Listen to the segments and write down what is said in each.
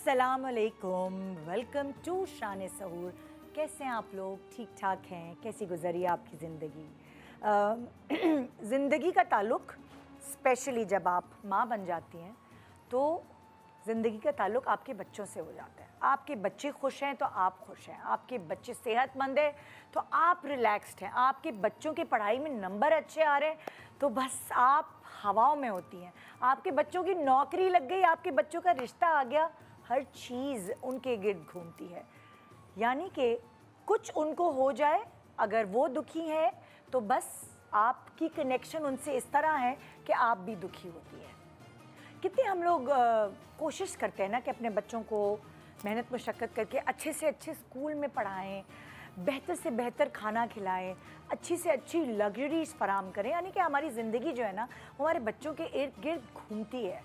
अस्सलाम वालेकुम, welcome to शान सहूर। कैसे हैं आप लोग? ठीक ठाक हैं? कैसी गुजरी आपकी ज़िंदगी? ज़िंदगी का ताल्लुक़ स्पेशली जब आप माँ बन जाती हैं तो ज़िंदगी का ताल्लुक़ आपके बच्चों से हो जाता है। आपके बच्चे खुश हैं तो आप खुश हैं, आपके बच्चे सेहतमंद हैं तो आप रिलैक्स्ड हैं, आपके बच्चों की पढ़ाई में नंबर अच्छे आ रहे हैं तो बस आप हवाओं में होती हैं, आपके बच्चों की नौकरी लग गई, आपके बच्चों का रिश्ता आ गया, हर चीज़ उनके गिर्द घूमती है। यानी कि कुछ उनको हो जाए, अगर वो दुखी है तो बस आपकी कनेक्शन उनसे इस तरह है कि आप भी दुखी होती हैं। कितने हम लोग कोशिश करते हैं ना कि अपने बच्चों को मेहनत मुशक्क़त करके अच्छे से अच्छे स्कूल में पढ़ाएं, बेहतर से बेहतर खाना खिलाएं, अच्छी से अच्छी लग्जरीज फराम करें, यानी कि हमारी ज़िंदगी जो है ना हमारे बच्चों के इर्द गिर्द घूमती है।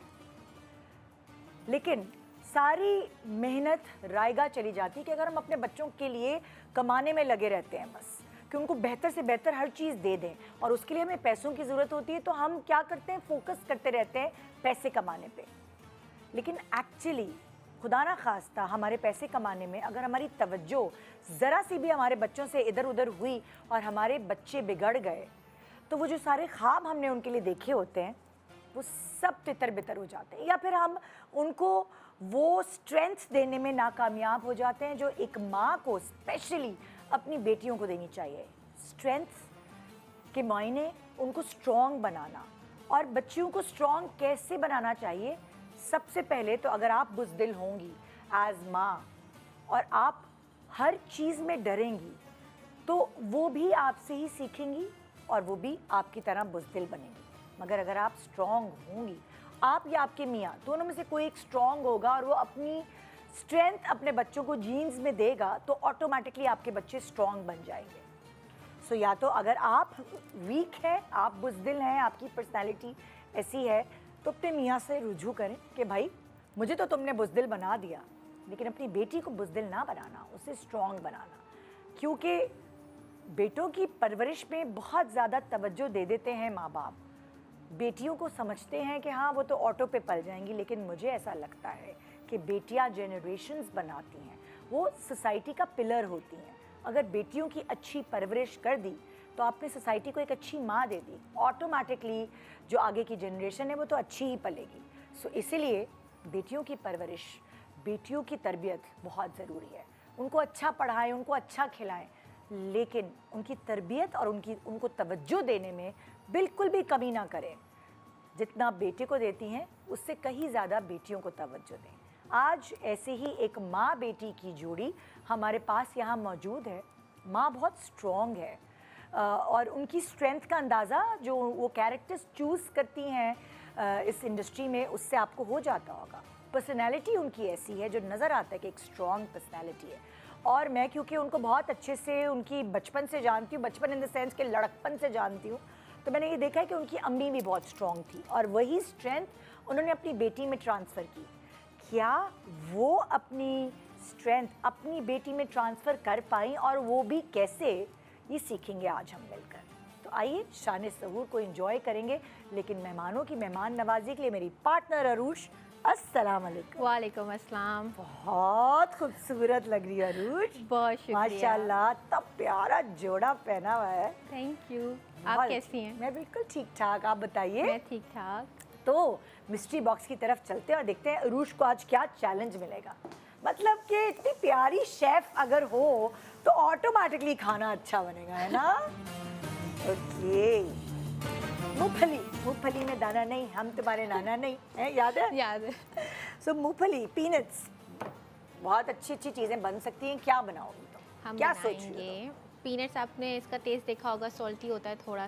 लेकिन सारी मेहनत रायगा चली जाती है कि अगर हम अपने बच्चों के लिए कमाने में लगे रहते हैं बस कि उनको बेहतर से बेहतर हर चीज़ दे दें और उसके लिए हमें पैसों की ज़रूरत होती है, तो हम क्या करते हैं, फोकस करते रहते हैं पैसे कमाने पे। लेकिन एक्चुअली खुदा ना खास्ता हमारे पैसे कमाने में अगर हमारी तवज्जो ज़रा सी भी हमारे बच्चों से इधर उधर हुई और हमारे बच्चे बिगड़ गए तो वो जो सारे ख्वाब हमने उनके लिए देखे होते हैं वो सब तितर बितर हो जाते हैं, या फिर हम उनको वो स्ट्रेंथ देने में नाकामयाब हो जाते हैं जो एक माँ को स्पेशली अपनी बेटियों को देनी चाहिए। स्ट्रेंथ के मायने उनको स्ट्रॉन्ग बनाना, और बच्चियों को स्ट्रॉन्ग कैसे बनाना चाहिए? सबसे पहले तो अगर आप बुज़दिल होंगी एज माँ और आप हर चीज़ में डरेंगी तो वो भी आपसे ही सीखेंगी और वो भी आपकी तरह बुज़दिल बनेंगी। मगर अगर आप स्ट्रॉन्ग होंगी, आप या आपके मियाँ दोनों में से कोई एक स्ट्रॉन्ग होगा और वो अपनी स्ट्रेंथ अपने बच्चों को जीन्स में देगा तो ऑटोमेटिकली आपके बच्चे स्ट्रॉन्ग बन जाएंगे। सो या तो अगर आप वीक हैं, आप बुज़दिल हैं, आपकी पर्सनैलिटी ऐसी है, तो अपने मियाँ से रुजू करें कि भाई मुझे तो तुमने बुज़दिल बना दिया, लेकिन अपनी बेटी को बुज़दिल ना बनाना, उसे स्ट्रॉन्ग बनाना। क्योंकि बेटों की परवरिश में बहुत ज़्यादा तवज्जो दे देते हैं माँ बाप, बेटियों को समझते हैं कि हाँ वो तो ऑटो पे पल जाएंगी, लेकिन मुझे ऐसा लगता है कि बेटियाँ जनरेशन्स बनाती हैं, वो सोसाइटी का पिलर होती हैं। अगर बेटियों की अच्छी परवरिश कर दी तो आपने सोसाइटी को एक अच्छी माँ दे दी, ऑटोमेटिकली जो आगे की जनरेशन है वो तो अच्छी ही पलेगी। सो इसीलिए बेटियों की परवरिश, बेटियों की तरबियत बहुत ज़रूरी है। उनको अच्छा पढ़ाएं, उनको अच्छा खिलाएं, लेकिन उनकी तरबियत और उनको तवज्जो देने में बिल्कुल भी कमी ना करें। जितना बेटे को देती हैं उससे कहीं ज़्यादा बेटियों को तवज्जो दें। आज ऐसे ही एक माँ बेटी की जोड़ी हमारे पास यहाँ मौजूद है। माँ बहुत स्ट्रॉन्ग है और उनकी स्ट्रेंथ का अंदाज़ा जो वो कैरेक्टर्स चूज़ करती हैं इस इंडस्ट्री में, उससे आपको हो जाता होगा। पर्सनैलिटी उनकी ऐसी है जो नज़र आता है कि एक स्ट्रॉन्ग पर्सनैलिटी है। और मैं क्योंकि उनको बहुत अच्छे से उनकी बचपन से जानती हूँ, बचपन इन द सेंस के लड़कपन से जानती हूँ, तो मैंने ये देखा है कि उनकी अम्मी भी बहुत स्ट्रॉन्ग थी और वही स्ट्रेंथ उन्होंने अपनी बेटी में ट्रांसफ़र की। क्या वो अपनी स्ट्रेंथ अपनी बेटी में ट्रांसफ़र कर पाई, और वो भी कैसे, ये सीखेंगे आज हम मिलकर। तो आइए शान सहूर को एंजॉय करेंगे, लेकिन मेहमानों की मेहमान नवाजी के लिए मेरी पार्टनर अरूश। अस्सलाम वालेकुम। वालेकुम अस्सलाम। बहुत खूबसूरत लग रही है अरूश, बहुत शुक्रिया। माशाल्लाह, तब प्यारा जोड़ा पहना हुआ है। Thank you. आप कैसी हैं? मैं बिल्कुल ठीक ठाक, आप बताइए। मैं ठीक ठाक। तो मिस्ट्री बॉक्स की तरफ चलते हैं और देखते हैं अरूश को आज क्या चैलेंज मिलेगा। मतलब कि इतनी प्यारी शेफ अगर हो तो ऑटोमेटिकली खाना अच्छा बनेगा, है ना? ओके। मूंगफली में दाना नहीं, हम तुम्हारे नाना नहीं, है? याद है? याद है। सो मूंगफली, पीनट्स, बहुत अच्छी अच्छी चीज़ें बन सकती हैं। क्या बनाओगी तुम? हम क्या सोच रही बनाएंगे पीनट्स। आपने इसका टेस्ट देखा होगा, सॉल्टी होता है, थोड़ा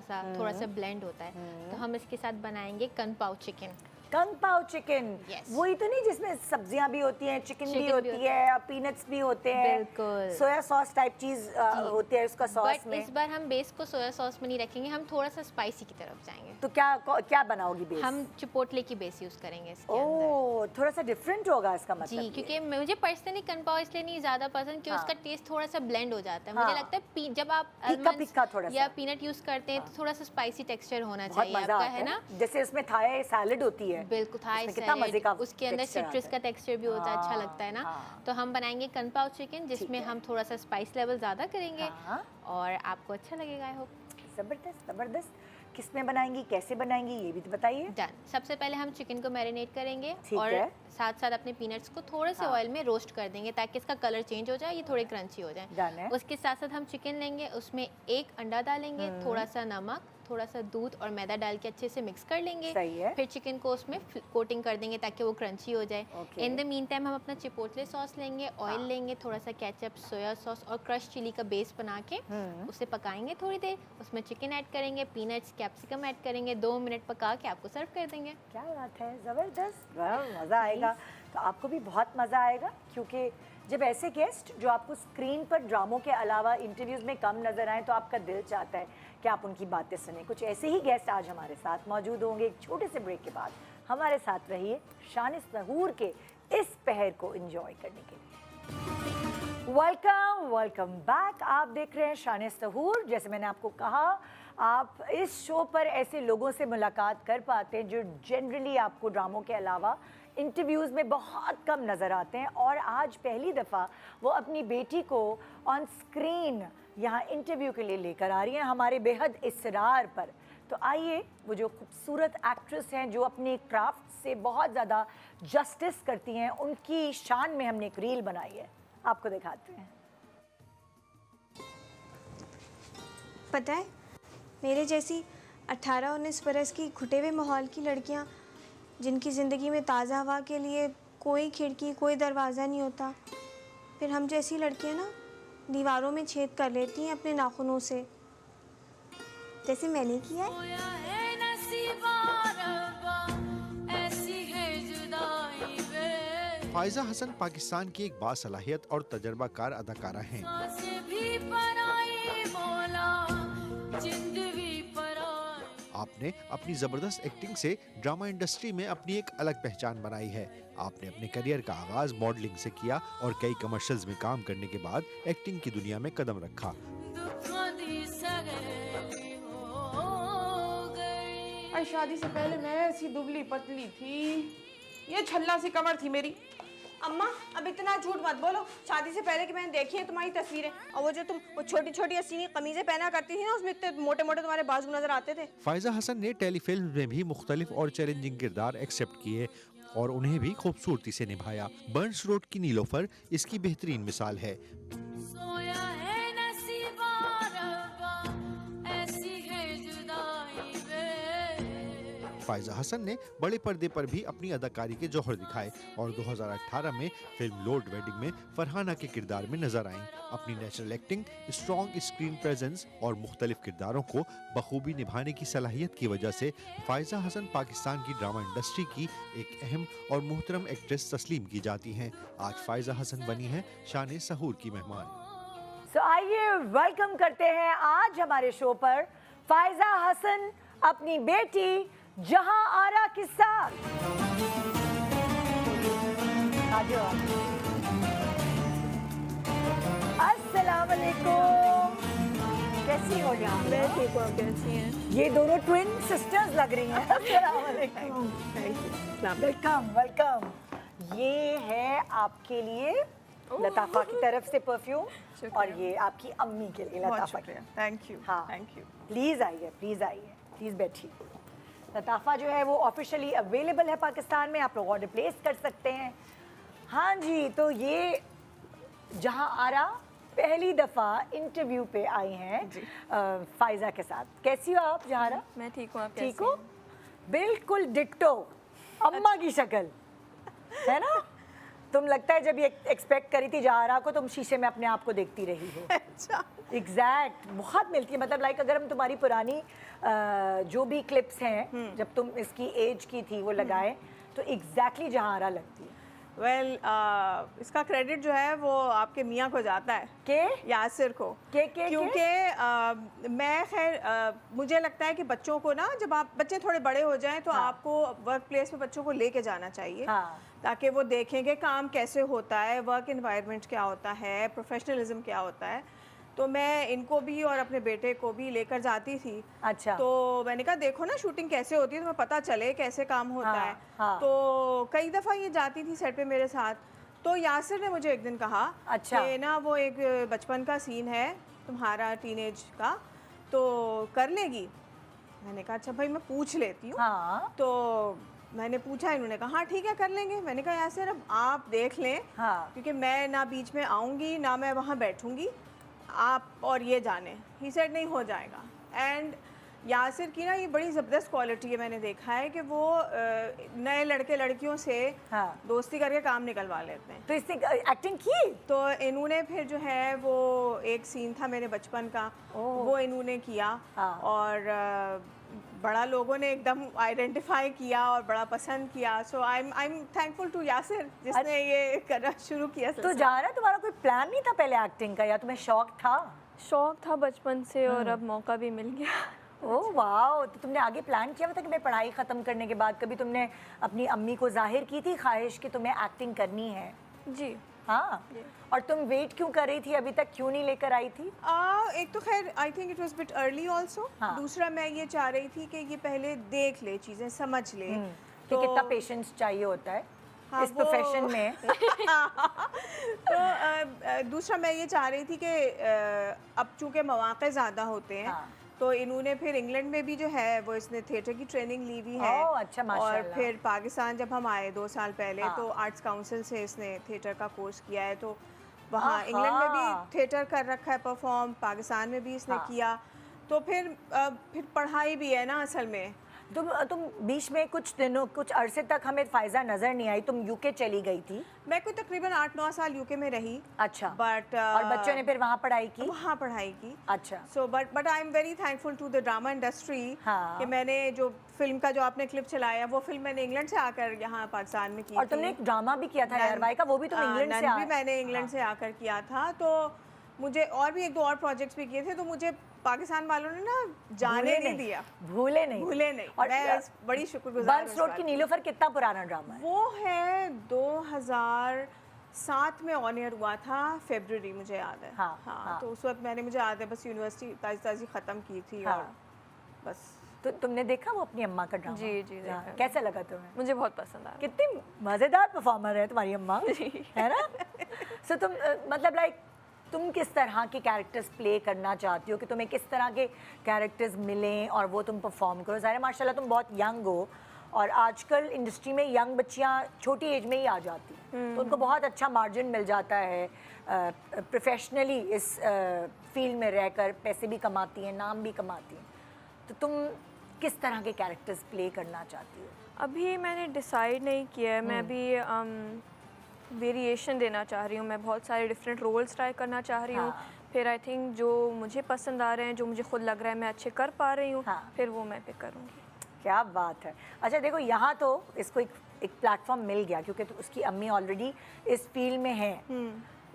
सा ब्लेंड होता है। तो हम इसके साथ बनाएंगे कन पाव चिकन। कंग पाव चिकन, Yes. वही तो नहीं जिसमें सब्जियां भी होती हैं, चिकन भी होती है, पीनट्स भी होते हैं, बिल्कुल। सोया सॉस टाइप चीज होती है उसका सॉस बट में। इस बार हम बेस को सोया सॉस में नहीं रखेंगे, हम थोड़ा सा स्पाइसी की तरफ जाएंगे। तो क्या बनाओगी बेस? हम चिपोटले की बेस यूज करेंगे इसके अंदर। ओह, थोड़ा सा डिफरेंट होगा इसका मतलब। जी, क्योंकि मुझे पर्सनली कन पाव इसलिए नहीं ज़्यादा पसंद कि उसका टेस्ट थोड़ा सा ब्लेंड हो जाता है। मुझे लगता है जब आप फीका थोड़ा या पीनट यूज करते हैं तो थोड़ा सा स्पाइसी टेक्सचर होना बहुत चाहिए मजा आपका, आता है ना? जैसे उसमें थाई सैलेड होती है है। बिल्कुल, थाई उसमें कितना मजे का उसके अंदर texture सिट्रस आता का टेक्सचर भी होता है, अच्छा हाँ, लगता है ना। हाँ। तो हम बनाएंगे कन पाव चिकन, जिसमें है। हम थोड़ा सा स्पाइस लेवल ज़्यादा करेंगे हाँ। और आपको अच्छा लगेगा, आई होप। ज़बरदस्त ज़बरदस्त। किस में बनाएंगी, कैसे बनाएंगी, ये भी तो बताइए। डन। सबसे पहले हम चिकन को मैरिनेट करेंगे ठीक और है। साथ साथ अपने पीनट्स को थोड़े से हाँ। ऑयल में रोस्ट कर देंगे ताकि इसका कलर चेंज हो जाए, ये थोड़े क्रंची हो जाए। डन है। उसके साथ साथ हम चिकन लेंगे, उसमें एक अंडा डालेंगे, थोड़ा सा नमक, थोड़ा सा दूध और मैदा डाल के अच्छे से मिक्स कर लेंगे। सही है। फिर चिकन को उसमें कोटिंग कर देंगे ताकि वो क्रंची हो जाए। Okay. In the mean time हम अपना चिपोटले सॉस लेंगे, ऑयल लेंगे, थोड़ा सा केचप, सोया सॉस और क्रश चिली का बेस बना के उसे पकाएंगे थोड़ी देर। उसमें चिकन ऐड करेंगे, पीनट्स, कैप्सिकम ऐड करेंगे, 2 मिनट पका के आपको सर्व कर देंगे। क्या बात है, ज़बरदस्त। मज़ा आएगा। तो आपको भी बहुत मज़ा आएगा, क्योंकि जब ऐसे गेस्ट जो आपको स्क्रीन पर ड्रामों के अलावा इंटरव्यूज़ में कम नज़र आएँ तो आपका दिल चाहता है कि आप उनकी बातें सुनें। कुछ ऐसे ही गेस्ट आज हमारे साथ मौजूद होंगे। एक छोटे से ब्रेक के बाद हमारे साथ रहिए शान सहूर के इस पहर को एंजॉय करने के लिए। Welcome back. आप देख रहे हैं शान सहूर। जैसे मैंने आपको कहा, आप इस शो पर ऐसे लोगों से मुलाकात कर पाते हैं जो जनरली आपको ड्रामों के अलावा इंटरव्यूज़ में बहुत कम नज़र आते हैं, और आज पहली दफ़ा वो अपनी बेटी को ऑन स्क्रीन यहाँ इंटरव्यू के लिए लेकर आ रही हैं हमारे बेहद इसरार पर। तो आइए, वो जो खूबसूरत एक्ट्रेस हैं जो अपने क्राफ्ट से बहुत ज़्यादा जस्टिस करती हैं, उनकी शान में हमने एक रील बनाई है, आपको दिखाते हैं। पता है, मेरे जैसी 18-19 बरस की घुटे हुए माहौल की लड़कियां, जिनकी ज़िंदगी में ताज़ा हवा के लिए कोई खिड़की, कोई दरवाज़ा नहीं होता, फिर हम जैसी लड़कियां ना दीवारों में छेद कर लेती हैं अपने नाखूनों से, जैसे मैंने किया है। फायजा हसन पाकिस्तान की एक बासलाहियत और तजर्बाकार अदाकारा हैं। आपने अपनी ज़बरदस्त एक्टिंग से ड्रामा इंडस्ट्री में अपनी एक अलग पहचान बनाई है। आपने अपने करियर का आगाज मॉडलिंग से किया और कई कमर्शियल्स में काम करने के बाद एक्टिंग की दुनिया में कदम रखा। शादी से पहले मैं ऐसी दुबली पतली थी, ये छल्ला सी कमर थी मेरी। अम्मा, अब इतना झूठ मत बोलो। शादी से पहले की मैंने देखी है तुम्हारी तस्वीरें, और वो जो तुम वो छोटी छोटी अस्सीनी कमीजें पहना करती थी ना, उसमें इतने मोटे मोटे तुम्हारे बाजू नजर आते थे। फायजा हसन ने टेलीफिल्म में भी मुख्तलिफ और चैलेंजिंग किरदार एक्सेप्ट किए और उन्हें भी खूबसूरती से निभाया। बर्न्स रोड की नीलोफर इसकी बेहतरीन मिसाल है। फायजा हसन ने बड़े पर्दे पर भी अपनी अदाकारी के जौहर दिखाए और 2018 में फिल्म लॉर्ड वेडिंग में फरहाना के किरदार में नजर आईं। अपनी natural acting, strong screen presence और मुख्तलिफ किरदारों को बखूबी निभाने की सलाहियत की वजह से फायजा हसन पाकिस्तान की ड्रामा इंडस्ट्री की एक अहम और मोहतरम एक्ट्रेस तस्लीम की जाती हैं। आज फायजा हसन बनी हैं शान सहूर की मेहमान। तो आइए वेलकम करते हैं आज हमारे शो पर फायजा हसन अपनी बेटी जहां आरा के साथ। अस्सलाम वालेकुम, कैसी हो यहाँ? मैं ठीक हूँ, कैसी हैं? ये दोनों ट्विन सिस्टर्स लग रही हैं। अस्सलाम वालेकुम। Welcome welcome. ये है आपके लिए लताफा की तरफ से परफ्यूम, और ये आपकी अम्मी के लिए लताफा की। थैंक यू, हाँ, थैंक यू। प्लीज़ आइए, प्लीज़ बैठिए। लताफा जो है वो ऑफिशियली अवेलेबल है पाकिस्तान में, आप लोग ऑर्डर प्लेस कर सकते हैं। हाँ जी, तो ये जहां आरा पहली दफ़ा इंटरव्यू पे आई हैं फायजा के साथ। कैसी हो आप जहारा? मैं ठीक हूँ, आप ठीक कैसी हो? हैं? बिल्कुल डिट्टो अम्मा की शक्ल है ना। तुम लगता है जब ये एक्सपेक्ट करी थी जहारा को, तुम शीशे में अपने आप को देखती रही हो। अच्छा, एग्जैक्ट बहुत मिलती है। मतलब लाइक अगर हम तुम्हारी पुरानी जो भी क्लिप्स हैं जब तुम इसकी एज की थी वो लगाएं तो एग्जैक्टली जहारा लगती है। वेल इसका क्रेडिट जो है वो आपके मियाँ को जाता है, के यासिर को। क्योंकि मैं खैर मुझे लगता है कि बच्चों को ना, जब आप बच्चे थोड़े बड़े हो जाएं तो आपको वर्क प्लेस में बच्चों को लेके जाना चाहिए। हाँ। ताकि वो देखें कि काम कैसे होता है, वर्क एनवायरनमेंट क्या होता है, प्रोफेशनलिज्म क्या होता है। तो मैं इनको भी और अपने बेटे को भी लेकर जाती थी। अच्छा। तो मैंने कहा देखो ना शूटिंग कैसे होती है, तुम्हें पता चले कैसे काम होता हाँ, है। हाँ। तो कई दफ़ा ये जाती थी सेट पे मेरे साथ। तो यासिर ने मुझे एक दिन कहा अच्छा। कि ना वो एक बचपन का सीन है तुम्हारा टीनेज का, तो कर लेगी? मैंने कहा अच्छा भाई मैं पूछ लेती हूँ। हाँ। तो मैंने पूछा, इन्होंने कहा हाँ ठीक है कर लेंगे। मैंने कहा यासिर अब आप देख लें, हाँ। क्योंकि मैं ना बीच में आऊँगी ना मैं वहाँ बैठूँगी, आप और ये जाने। ही सेड नहीं हो जाएगा। एंड यासिर की ना ये बड़ी ज़बरदस्त क्वालिटी है, मैंने देखा है कि वो नए लड़के लड़कियों से हाँ। दोस्ती करके काम निकलवा लेते हैं। तो इसने एक्टिंग की? तो इन्होंने फिर जो है वो एक सीन था मेरे बचपन का, ओह। वो इन्होंने किया। हाँ। और बड़ा लोगों ने एकदम आइडेंटिफाई किया और बड़ा पसंद किया। So I am thankful to Yasir जिसने ये करना शुरू किया। तो जारा तुम्हारा कोई प्लान नहीं था पहले एक्टिंग का, या तुम्हें शौक था? शौक था बचपन से और अब मौका भी मिल गया। ओह वाह, तो तुमने आगे प्लान किया हुआ था कि मैं पढ़ाई ख़त्म करने के बाद कभी तुमने अपनी अम्मी को जाहिर की थी ख्वाहिश कि तुम्हें एक्टिंग करनी है? जी। हाँ। और तुम वेट क्यों कर रही थी, अभी तक क्यों नहीं लेकर आई थी? एक तो खैर I think it was bit early also. हाँ। दूसरा मैं ये चाह रही थी कि ये पहले देख ले, चीज़ें समझ ले। कि कितना पेशेंस चाहिए होता है हाँ, इस वो- प्रोफेशन में। तो दूसरा मैं ये चाह रही थी कि अब चूँकि मौक़े ज़्यादा होते हैं, हाँ। तो इन्होंने फिर इंग्लैंड में भी जो है वो इसने थिएटर की ट्रेनिंग ली हुई है। ओह, अच्छा, और माशाल्लाह। फिर पाकिस्तान जब हम आए 2 साल पहले, हाँ। तो आर्ट्स काउंसिल से इसने थिएटर का कोर्स किया है। तो वहाँ आहा। इंग्लैंड में भी थिएटर कर रखा है परफॉर्म, पाकिस्तान में भी इसने हाँ। किया। तो फिर पढ़ाई भी है ना असल में। तुम बीच में कुछ दिनों, कुछ अरसे तक हमें फ़ायज़ा नज़र नहीं आई, तुम यूके चली गई थी। मैं कोई तकरीबन 8-9 साल यूके में रही। अच्छा। बट और बच्चों ने फिर वहाँ पढ़ाई की? वहाँ पढ़ाई की। अच्छा। So but I am very thankful to the drama industry हाँ। कि मैंने जो फिल्म का जो आपने क्लिप चलाया, वो फिल्म मैंने इंग्लैंड से आकर यहाँ पाकिस्तान में की और थी। तुमने एक ड्रामा भी किया था यार भाई का, वो भी तुम इंग्लैंड से भी मैंने इंग्लैंड से आकर किया था। तो मुझे और भी 1-2 और प्रोजेक्ट्स भी किए थे। तो मुझे पाकिस्तान वालों ने ना जाने नहीं दिया। भूले नहीं। भूले नहीं। और मैं बड़ी शुक्रगुजार बंस रोड की नीलोफर कितना पुराना ड्रामा है? वो है 2007 में ऑन एयर हुआ था, फरवरी मुझे याद है। हाँ, हाँ। तो उस वक्त मैंने, मुझे याद है बस यूनिवर्सिटी ताज़ी ख़त्म की थी। हाँ। और बस तो तुमने देखा वो अपनी अम्मा का ड्रामा? जी, जी, हाँ, देखा। कैसा लगा तुम्हें? मुझे बहुत पसंद आया। कितनी मज़ेदार परफॉर्मर है तुम्हारी अम्मा, है ना? सो तुम मतलब लाइक तुम किस तरह के कैरेक्टर्स प्ले करना चाहती हो, कि तुम्हें किस तरह के कैरेक्टर्स मिलें और वो तुम परफॉर्म करो? ज़ाहिर है माशाल्लाह तुम बहुत यंग हो, और आजकल इंडस्ट्री में यंग बच्चियाँ छोटी एज में ही आ जाती हैं, तो उनको बहुत अच्छा मार्जिन मिल जाता है, प्रोफेशनली इस फील्ड में रहकर पैसे भी कमाती हैं, नाम भी कमाती हैं। तो तुम किस तरह के कैरेक्टर्स प्ले करना चाहती हो? अभी मैंने डिसाइड नहीं किया है। मैं अभी वेरिएशन देना चाह रही हूँ। मैं बहुत सारे डिफरेंट रोल्स ट्राई करना चाह रही हूँ। हाँ। फिर आई थिंक जो मुझे पसंद आ रहे हैं, जो मुझे खुद लग रहा है मैं अच्छे कर पा रही हूँ, हाँ। फिर वो मैं पिक करूँगी। क्या बात है। अच्छा देखो, यहाँ तो इसको एक प्लेटफॉर्म मिल गया क्योंकि तो उसकी अम्मी ऑलरेडी इस फील्ड में है।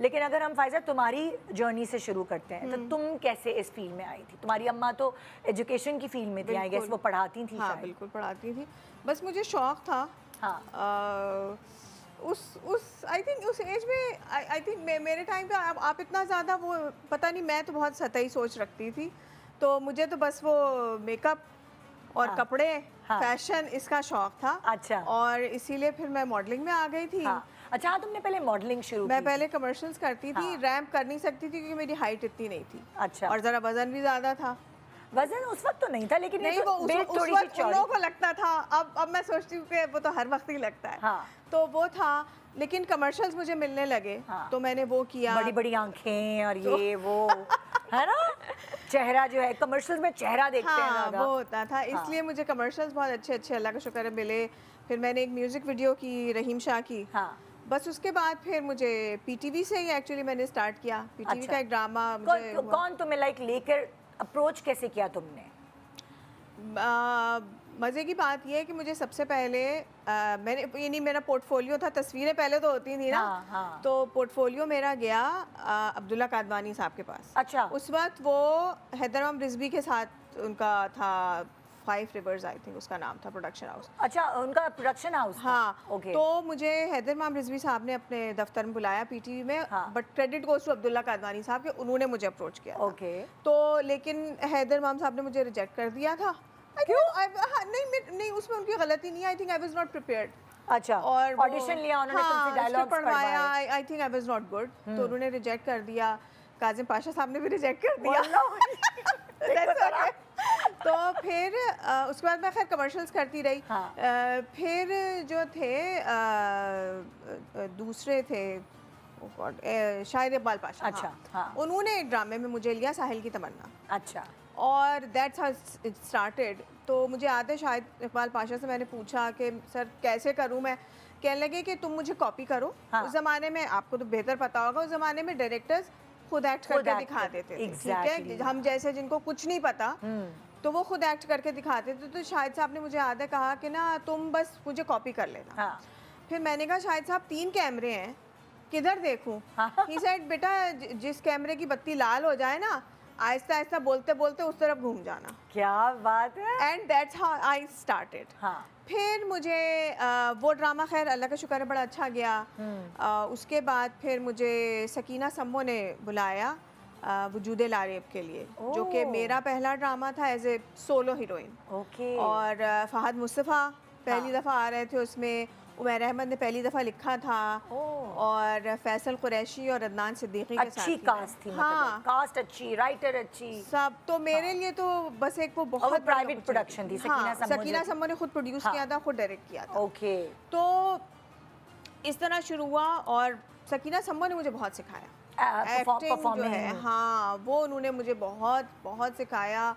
लेकिन अगर हम फ़ायज़ा तुम्हारी जर्नी से शुरू करते हैं, तो तुम कैसे इस फील्ड में आई थी? तुम्हारी अम्मा तो एजुकेशन की फील्ड में थी, आई गेस बिल्कुल। वो पढ़ाती थी हाँ शायद। बिल्कुल पढ़ाती थी। बस मुझे शौक़ था। हाँ। उस आई थिंक उस एज में आई थिंक मेरे टाइम पे आप इतना ज़्यादा वो पता नहीं, मैं तो बहुत सतही सोच रखती थी। तो मुझे तो बस वो मेकअप और हाँ। कपड़े, हाँ। फैशन, इसका शौक़ था। अच्छा। और इसीलिए फिर मैं मॉडलिंग में आ गई थी। हाँ। अच्छा हाँ, तुमने पहले मॉडलिंग शुरू मैं की पहले कमर्शियल्स करती थी। हाँ। रैम्प कर नहीं सकती थी क्योंकि मेरी हाइट इतनी नहीं थी। अच्छा। और ज़रा वज़न भी ज़्यादा था। वजन उस वक्त तो नहीं था, लेकिन ये नहीं, तो वो build उस थोड़ी सी वक्त उन चौड़ी। लोगों को लगता था। अब मैं सोचती हूँ कि वो तो हर वक्त ही लगता है। हाँ। तो वो था, लेकिन कमर्शियल्स मुझे मिलने लगे। हाँ। तो मैंने वो किया। बड़ी बड़ी आंखें और ये वो है ना, चेहरा जो है कमर्शियल में चेहरा देखते हैं हाँ, ज़्यादा। वो होता था। इसलिए मुझे कमर्शियल्स बहुत अच्छे अच्छे अल्लाह का शुक्र है मिले। फिर मैंने एक म्यूज़िक वीडियो की रहीम शाह की। हाँ। बस उसके बाद फिर मुझे पीटीवी से ही एक्चुअली मैंने स्टार्ट किया। पीटीवी अच्छा। का एक ड्रामा मुझे हुआ। कौन तुम्हें लाइक लेकर अप्रोच कैसे किया तुमने? मज़े की बात यह है कि मुझे सबसे पहले मैंने यानी मेरा पोर्टफोलियो था। तस्वीरें पहले तो होती थी ना। हाँ, हाँ। तो पोर्टफोलियो मेरा गया अब्दुल्ला कादवानी साहब के पास। अच्छा। उस वक्त वो हैदराबाद रिजवी के साथ उनका था 5 रिवर्स आई थिंक उसका नाम था प्रोडक्शन हाउस। अच्छा, उनका प्रोडक्शन हाउस था? हाँ, ओके। तो मुझे हैदर इमाम रिजवी साहब ने अपने दफ्तर में बुलाया पीटीवी में, हाँ। But credit goes to Abdullah Kadwani साहब के, उन्होंने मुझे अप्रोच किया था। ओके। तो लेकिन हैदर इमाम साहब ने मुझे रिजेक्ट कर दिया था। क्यों? नहीं, उसमें उनकी गलती नहीं है। I think I was not prepared. अच्छा, और ऑडिशन लिया उन्होंने, तुमसे डायलॉग्स पढ़वाया। पढ़वाए। I think I was not good, तो उन्होंने रिजेक्ट कर दिया। काजिम पाशा साहब ने भी रिजेक्ट कर दिया। That's okay. तो फिर उसके बाद मैं खैर कमर्शियल्स करती रही। हाँ। फिर जो थे दूसरे थे शाहिद इकबाल पाशा। अच्छा, हाँ। उन्होंने एक ड्रामे में मुझे लिया, साहिल की तमन्ना, अच्छा। और दैट्स हाउ इट स्टार्टेड। तो मुझे याद है शाहिद इकबाल पाशा से मैंने पूछा कि सर कैसे करूं मैं, कहने लगे कि तुम मुझे कॉपी करो। हाँ। उस ज़माने में आपको तो बेहतर पता होगा, उस ज़माने में डायरेक्टर्स खुद एक्ट खुद करके act दिखा कर- देते थे। Exactly. ठीक है, हम जैसे जिनको कुछ नहीं पता तो वो खुद एक्ट करके दिखाते थे। तो शाहिद साहब ने मुझे याद है कहा कि ना तुम बस मुझे कॉपी कर लेना। हाँ। फिर मैंने कहा शाहिद साहब 3 कैमरे हैं, किधर देखूं? हाँ। ही सेड बेटा जिस कैमरे की बत्ती लाल हो जाए ना, आहिस्ता आहिस्ता बोलते बोलते उस तरफ घूम जाना। क्या बात है। And that's how I started. हाँ। फिर मुझे वो ड्रामा खैर अल्लाह का शुक्र है बड़ा अच्छा गया। उसके बाद फिर मुझे सकीना सम्मो ने बुलाया वजूदे लारेब के लिए, जो कि ओह। मेरा पहला ड्रामा था as a solo heroine. Okay. और फहद मुस्तफ़ा पहली हाँ। दफ़ा आ रहे थे उसमें, उमैर अहमद ने पहली दफ़ा लिखा था, ओह। और फैसल कुरैशी और अदनान सिद्दीकी के साथ अच्छी थी। कास्ट थी, मतलब हाँ, कास्ट अच्छी, राइटर अच्छी। सब। तो मेरे लिए तो बस एक वो बहुत बड़ा प्राइवेट opportunity। प्रोडक्शन थी, सकीना हाँ, सम्मो सकीना जो- सम्मो ने खुद प्रोड्यूस हाँ। किया था, खुद डायरेक्ट किया था। ओके। तो इस तरह शुरू हुआ, और सकीना सम्मो ने मुझे बहुत सिखाया एक्टिंग जो परफॉर्मिंग। है। हाँ, वो उन्होंने मुझे बहुत बहुत सिखाया।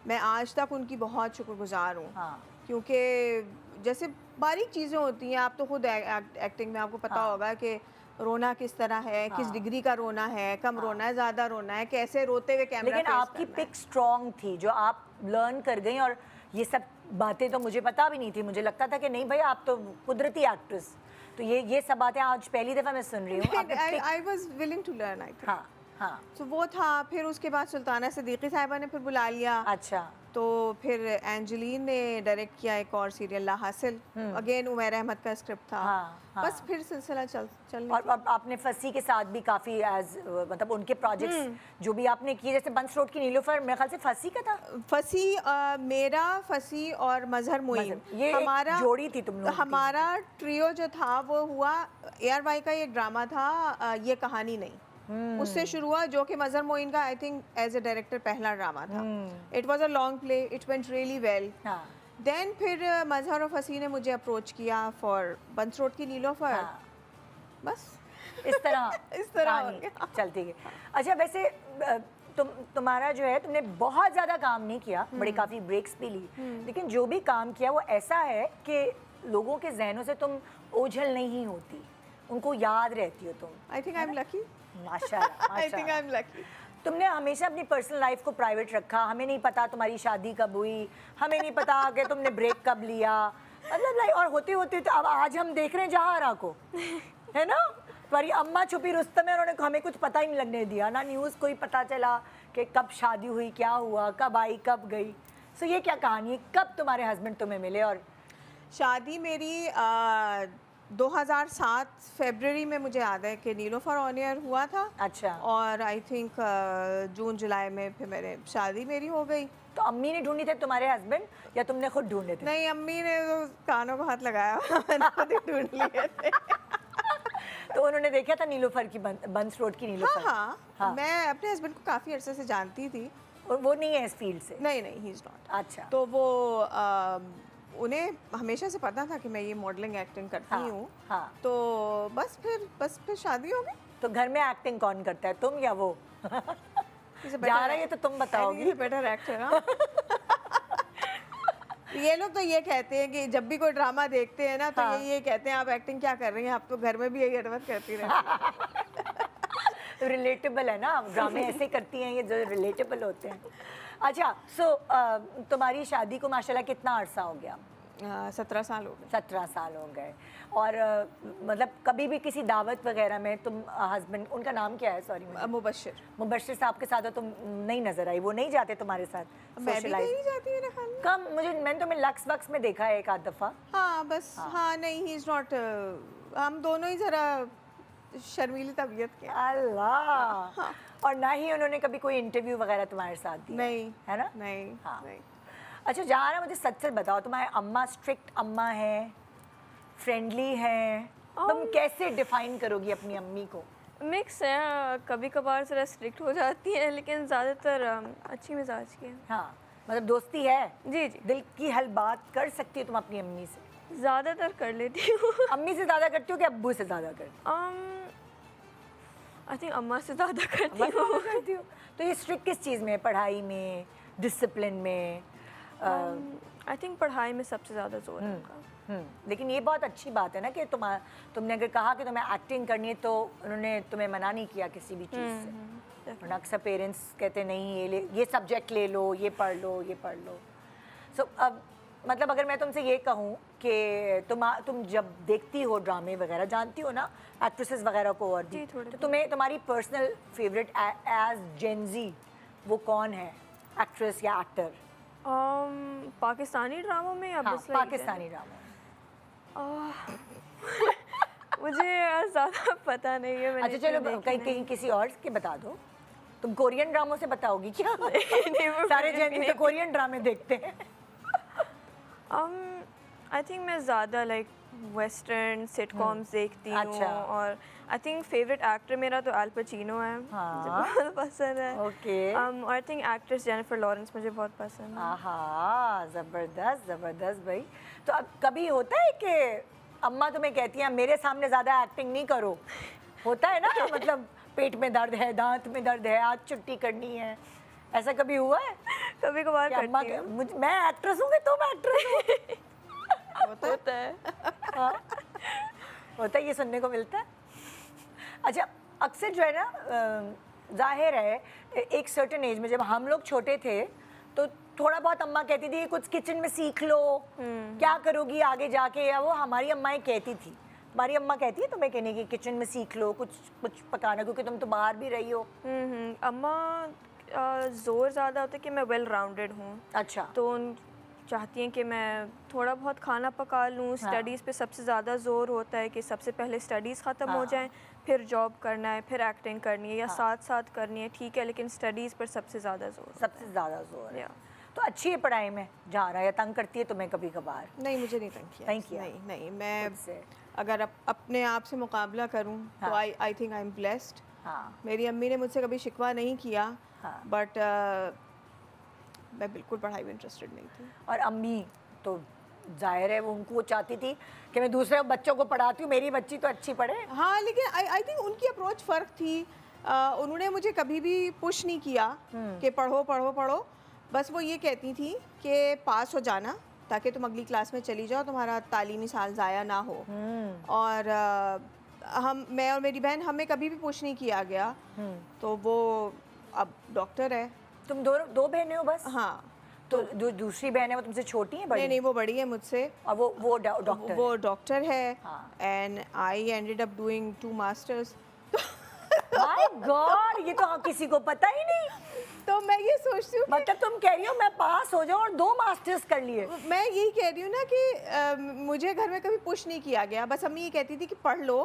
मैं आज तक उनकी बहुत शुक्रगुजार हूँ। हाँ। क्योंकि जैसे बारीक चीज़ें होती हैं, आप तो खुद एक्टिंग में आपको पता हाँ। होगा कि रोना किस तरह है, किस हाँ। डिग्री का रोना है, कम रोना है, ज़्यादा रोना है, कैसे रोते हुए कैमरा लेकिन फेस आपकी करना है। पिक स्ट्रॉन्ग थी जो आप लर्न कर गई, और ये सब बातें तो मुझे पता भी नहीं थी। मुझे लगता था कि नहीं भाई आप तो कुदरती एक्ट्रेस, तो ये सब बातें आज पहली दफ़ा मैं सुन रही हूँ। आपने pick- I was willing to learn, I think. हाँ हाँ। तो वो था। फिर उसके बाद सुल्ताना सिद्दीकी साहिबा ने फिर बुला लिया। अच्छा। तो फिर एंजलीन ने डायरेक्ट किया एक और सीरियल ला हासिल, अगेन उमैर अहमद का स्क्रिप्ट था। हाँ, हाँ। बस फिर सिलसिला चलने और अब आपने फसी के साथ भी काफ़ी एज मतलब उनके प्रोजेक्ट्स जो भी आपने किए, जैसे बंस रोड की नीलोफर, मेरे ख्याल से फसी का था। फसी मेरा फसी और मजहर मोइन, मजहर, ये एक जोड़ी थी तुम लोगों की। हमारा ट्रियो जो था वो हुआ ARY का एक ड्रामा था, ये कहानी नहीं, उससे शुरू हुआ, जो कि मजहर मोइन का I think as a director पहला ड्रामा था। It was a long play, it went really well. हाँ। देन फिर मजहर और फसी ने मुझे अप्रोच किया फॉर बंस रोड की नीलोफर। हाँ। बस इस तरह इस तरह हो कहानी गया। चलती गई। अच्छा, वैसे तुम्हारा जो है, तुमने बहुत ज़्यादा काम नहीं किया, बड़े काफ़ी ब्रेक्स भी ली, लेकिन जो भी काम किया वो ऐसा है कि लोगों के जहनों से तुम ओझल नहीं होती, उनको याद रहती हो तुम। आई थिंक आई एम लकी। माशाल्लाह, आई थिंक आई माशाल्लाह। Am lucky. तुमने हमेशा अपनी पर्सनल लाइफ को प्राइवेट रखा, हमें नहीं पता तुम्हारी शादी कब हुई, हमें नहीं पता कि तुमने ब्रेक कब लिया, मतलब लाइक, और होते होते तो अब आज हम देख रहे हैं जहारा को, है ना, तुम्हारी अम्मा छुपी रुस्तम है, उन्होंने हमें कुछ पता ही नहीं लगने दिया, ना न्यूज़ कोई पता चला कि कब शादी हुई, क्या हुआ, कब आई कब गई। सो ये क्या कहानी है, कब तुम्हारे हस्बैंड तुम्हें मिले? और शादी मेरी 2007 फरवरी में मुझे याद है कि नीलोफर ऑन एयर हुआ था। अच्छा। और आई थिंक जून जुलाई में फिर मेरे शादी मेरी हो गई। तो अम्मी ने ढूंढे थे तुम्हारे हस्बैंड या तुमने खुद ढूंढे थे? नहीं, अम्मी ने तो कानों को हाथ लगाया, मैंने खुद ही ढूंढ लिए थे। तो उन्होंने देखा था नीलोफर की, बंस रोड की नीलोफर? हाँ, हाँ। मैं अपने हस्बैंड को काफ़ी अरसे से जानती थी। और वो नहीं है इस फील्ड से? नहीं, ही इज़ नॉट। अच्छा। तो वो उन्हें हमेशा से पता था कि मैं ये मॉडलिंग एक्टिंग करती हाँ, हूँ। हाँ। तो बस फिर शादी हो गई। तो घर में एक्टिंग कौन करता है, तुम या वो? जा रहा है तो तुम बताओगी। Better actor. हाँ। ये लोग तो ये कहते हैं कि जब भी कोई ड्रामा देखते हैं ना तो हाँ। ये कहते हैं आप एक्टिंग क्या कर रही हैं, आप तो घर में भी यही अडवत करती रहती। रिलेटेबल है ना, ड्रामे ऐसे करती हैं ये जो रिलेटेबल होते हैं। अच्छा, सो तुम्हारी शादी को माशाल्लाह कितना अरसा हो गया? 17 साल हो गए। 17 साल हो गए। और मतलब कभी भी किसी दावत वगैरह में तुम हस्बैंड, उनका नाम क्या है, सॉरी मुबशिर। मुबशिर साहब के साथ हो, तुम नहीं नजर आई, वो नहीं जाते तुम्हारे साथ मैं भी socialize? नहीं जाती मेरे ख्याल में। कम, मैंने तुम्हें लक्स वक्स में देखा है एक आध दफ़ा। हाँ बस, हाँ नहीं, ही इज़ नॉट, हम दोनों ही ज़रा शर्मीली तबीयत के हैं। अल्लाह। और ना ही उन्होंने कभी कोई इंटरव्यू वगैरह तुम्हारे साथ दिया नहीं, है ना? नहीं, हाँ। नहीं। अच्छा जहाँ, मुझे सच सच बताओ, तुम्हारे अम्मा स्ट्रिक्ट अम्मा है, फ्रेंडली है? तुम कैसे डिफाइन करोगी अपनी अम्मी को? मिक्स है, कभी कभार ज़रा स्ट्रिक्ट हो जाती है, लेकिन ज़्यादातर अच्छी मिजाज की है। हाँ, मतलब दोस्ती है? जी जी, दिल की हल बात कर सकती हो तुम अपनी अम्मी से? ज़्यादातर कर लेती हूँ। अम्मी से ज़्यादा करती हो कि अब्बू से ज़्यादा करती हो? आई थिंक अम्मा से ज़्यादा करती अम्मा से हूँ। ज़्यादा करती हो? तो ये स्ट्रिक्ट किस चीज़ में? पढ़ाई में, डिसिप्लिन में? आई थिंक पढ़ाई में सबसे ज़्यादा जोर है उनका। लेकिन ये बहुत अच्छी बात है ना कि तुमने अगर कहा कि तुम्हें एक्टिंग करनी है तो उन्होंने तुम्हें मना नहीं किया किसी भी चीज़ से। वरना अक्सर पेरेंट्स कहते नहीं, ये सब्जेक्ट ले लो, ये पढ़ लो, ये पढ़ लो। सो अब मतलब अगर मैं तुमसे ये कहूँ कि तुम जब देखती हो ड्रामे वगैरह, जानती हो ना एक्ट्रेसेस वगैरह को, और भी, जी, थोड़े तो तुम्हें तुम्हारी पर्सनल फेवरेट एज जेनजी वो कौन है, एक्ट्रेस या एक्टर? पाकिस्तानी ड्रामों में या हाँ, बस like पाकिस्तानी ड्रामा। मुझे ज़्यादा पता नहीं है। मैंने अच्छा चलो, इतने कहीं देखे कहीं किसी और के बता दो। तुम कोरियन ड्रामों से बताओगी क्या? नहीं, वो सारे कोरियन जन तो कोरियन ड्रामे देखते हैं। आई थिंक मैं ज़्यादा लाइक वेस्टर्न सिटकॉम्स देखती हूँ। अच्छा। और आई थिंक फेवरेट एक्टर मेरा तो अल पचिनो है, मुझे बहुत पसंद है। ओके। और I think actress Jennifer Lawrence मुझे बहुत पसंद है। आहा, ज़बरदस्त ज़बरदस्त भाई। तो अब कभी होता है कि अम्मा तुम्हें कहती हैं मेरे सामने ज़्यादा एक्टिंग नहीं करो? होता है ना, मतलब पेट में दर्द है, दांत में दर्द है, आज छुट्टी करनी है, ऐसा कभी हुआ है? कभी कभार कि अम्मा करती हूँ। मैं एक्ट्रेस हूँ कि तुम एक्ट्रेस हो? होता है। हाँ, होता है, ये सुनने को मिलता है। अच्छा, अक्सर जो है ना, जाहिर है एक सर्टेन एज में जब हम लोग छोटे थे तो थोड़ा बहुत अम्मा कहती थी कुछ किचन में सीख लो, क्या करोगी आगे जाके, या वो हमारी अम्माएं कहती थी। तुम्हारी अम्मा कहती है तुम्हें कहने की किचन में सीख लो कुछ पकाना, क्योंकि तुम तो बाहर भी रही हो? अम्मा जोर ज़्यादा होता है कि मैं वेल राउंडेड हूँ। अच्छा। तो उन चाहती हैं कि मैं थोड़ा बहुत खाना पका लूँ। स्टडीज़ पे सबसे ज़्यादा जोर होता है कि सबसे पहले स्टडीज़ ख़त्म हो जाएं, फिर जॉब करना है, फिर एक्टिंग करनी है, या साथ साथ करनी है, ठीक है, लेकिन स्टडीज़ पर सबसे ज़्यादा जोर होता सबसे ज़्यादा जोर है। या। तो अच्छी है पढ़ाई में, जा रहा है, तंग करती है तुम्हें कभी कभार? नहीं, मुझे नहीं तंग किया। तंग किया? नहीं नहीं, मैं खुद से? अगर अपने आप से मुकाबला करूं तो आई थिंक आई एम ब्लेस्ड। हाँ। मेरी अम्मी ने मुझसे कभी शिकवा नहीं किया, हाँ। बट मैं बिल्कुल पढ़ाई में इंटरेस्टेड नहीं थी। और अम्मी तो जाहिर है वो उनको चाहती थी कि मैं दूसरे बच्चों को पढ़ाती हूँ, मेरी बच्ची तो अच्छी पढ़े। हाँ, लेकिन आई थिंक उनकी अप्रोच फ़र्क थी। उन्होंने मुझे कभी भी पुश नहीं किया कि पढ़ो पढ़ो पढ़ो। बस वो ये कहती थी कि पास हो जाना ताकि तुम अगली क्लास में चली जाओ, तुम्हारा तालीमी साल ज़ाया ना हो। और मैं और मेरी बहन, हमें कभी भी पुश नहीं किया गया। तो वो अब डॉक्टर है। तुम दो बहनें हो बस? हाँ। तो दूसरी बहन है वो तुमसे छोटी है, बड़ी? नहीं नहीं, वो बड़ी है मुझसे, और वो डॉक्टर वो डॉक्टर है। हाँ। And I ended up doing 2 masters. My God, ये तो किसी को पता ही नहीं। तो मैं ये सोचती हूँ, मतलब तुम कह रही हो मैं पास हो जाऊँ और 2 मास्टर्स कर लिए? मैं यही कह रही हूँ ना कि मुझे घर में कभी पुश नहीं किया गया। बस अम्मी ये कहती थी कि पढ़ लो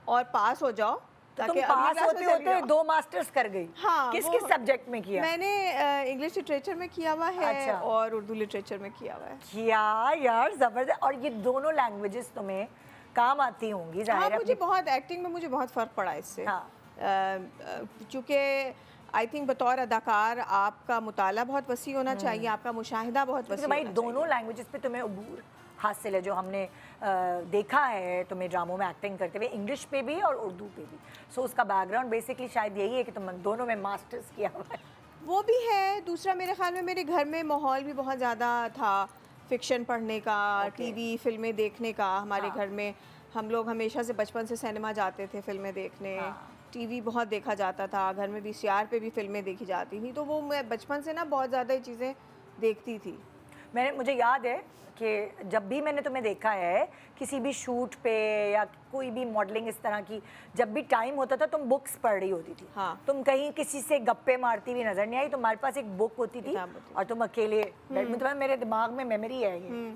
और पास हो जाओ तुम ताकि अगली पास क्लास होते में चली होते जाओ। 2 मास्टर्स कर गई? हाँ, किस वो- किस सब्जेक्ट में किया? मैंने इंग्लिश लिटरेचर में किया हुआ है। अच्छा। और उर्दू लिटरेचर में किया हुआ है। क्या यार, जबरदस्त। और ये दोनों लैंग्वेजेस तुम्हें काम आती होंगी, हाँ, जाहिर है। मुझे बहुत एक्टिंग में मुझे बहुत फ़र्क पड़ा इससे। हाँ। चूँकि आई थिंक बतौर अदाकार आपका मुताला बहुत वसी होना चाहिए, आपका मुशाहिदा बहुत वसी तो भाई होना दोनों लैंग्वेजेस पे तुम्हें अबूर हासिल है, जो हमने देखा है तुम्हें ड्रामों में एक्टिंग करते हुए, इंग्लिश पे भी और उर्दू पे भी। सो उसका बैकग्राउंड बेसिकली शायद यही है कि तुम दोनों में मास्टर्स किया हुआ है। वो भी है। दूसरा, मेरे ख्याल में मेरे घर में माहौल भी बहुत ज़्यादा था फिक्शन पढ़ने का, टीवी फिल्में देखने का। हमारे घर में हम लोग हमेशा से बचपन से सिनेमा जाते थे फिल्में देखने। टीवी बहुत देखा जाता था, घर में VCR पे भी फिल्में देखी जाती थी। तो वो मैं बचपन से ना बहुत ज़्यादा ये चीज़ें देखती थी। मुझे याद है कि जब भी मैंने तुम्हें देखा है किसी भी शूट पे या कोई भी मॉडलिंग इस तरह की, जब भी टाइम होता था तुम बुक्स पढ़ रही होती थी। हाँ। तुम कहीं किसी से गप्पे मारती हुई नजर नहीं आई, तुम्हारे पास एक बुक होती थी किताब होती। और तुम अकेले मतलब मेरे दिमाग में मेमोरी है ये।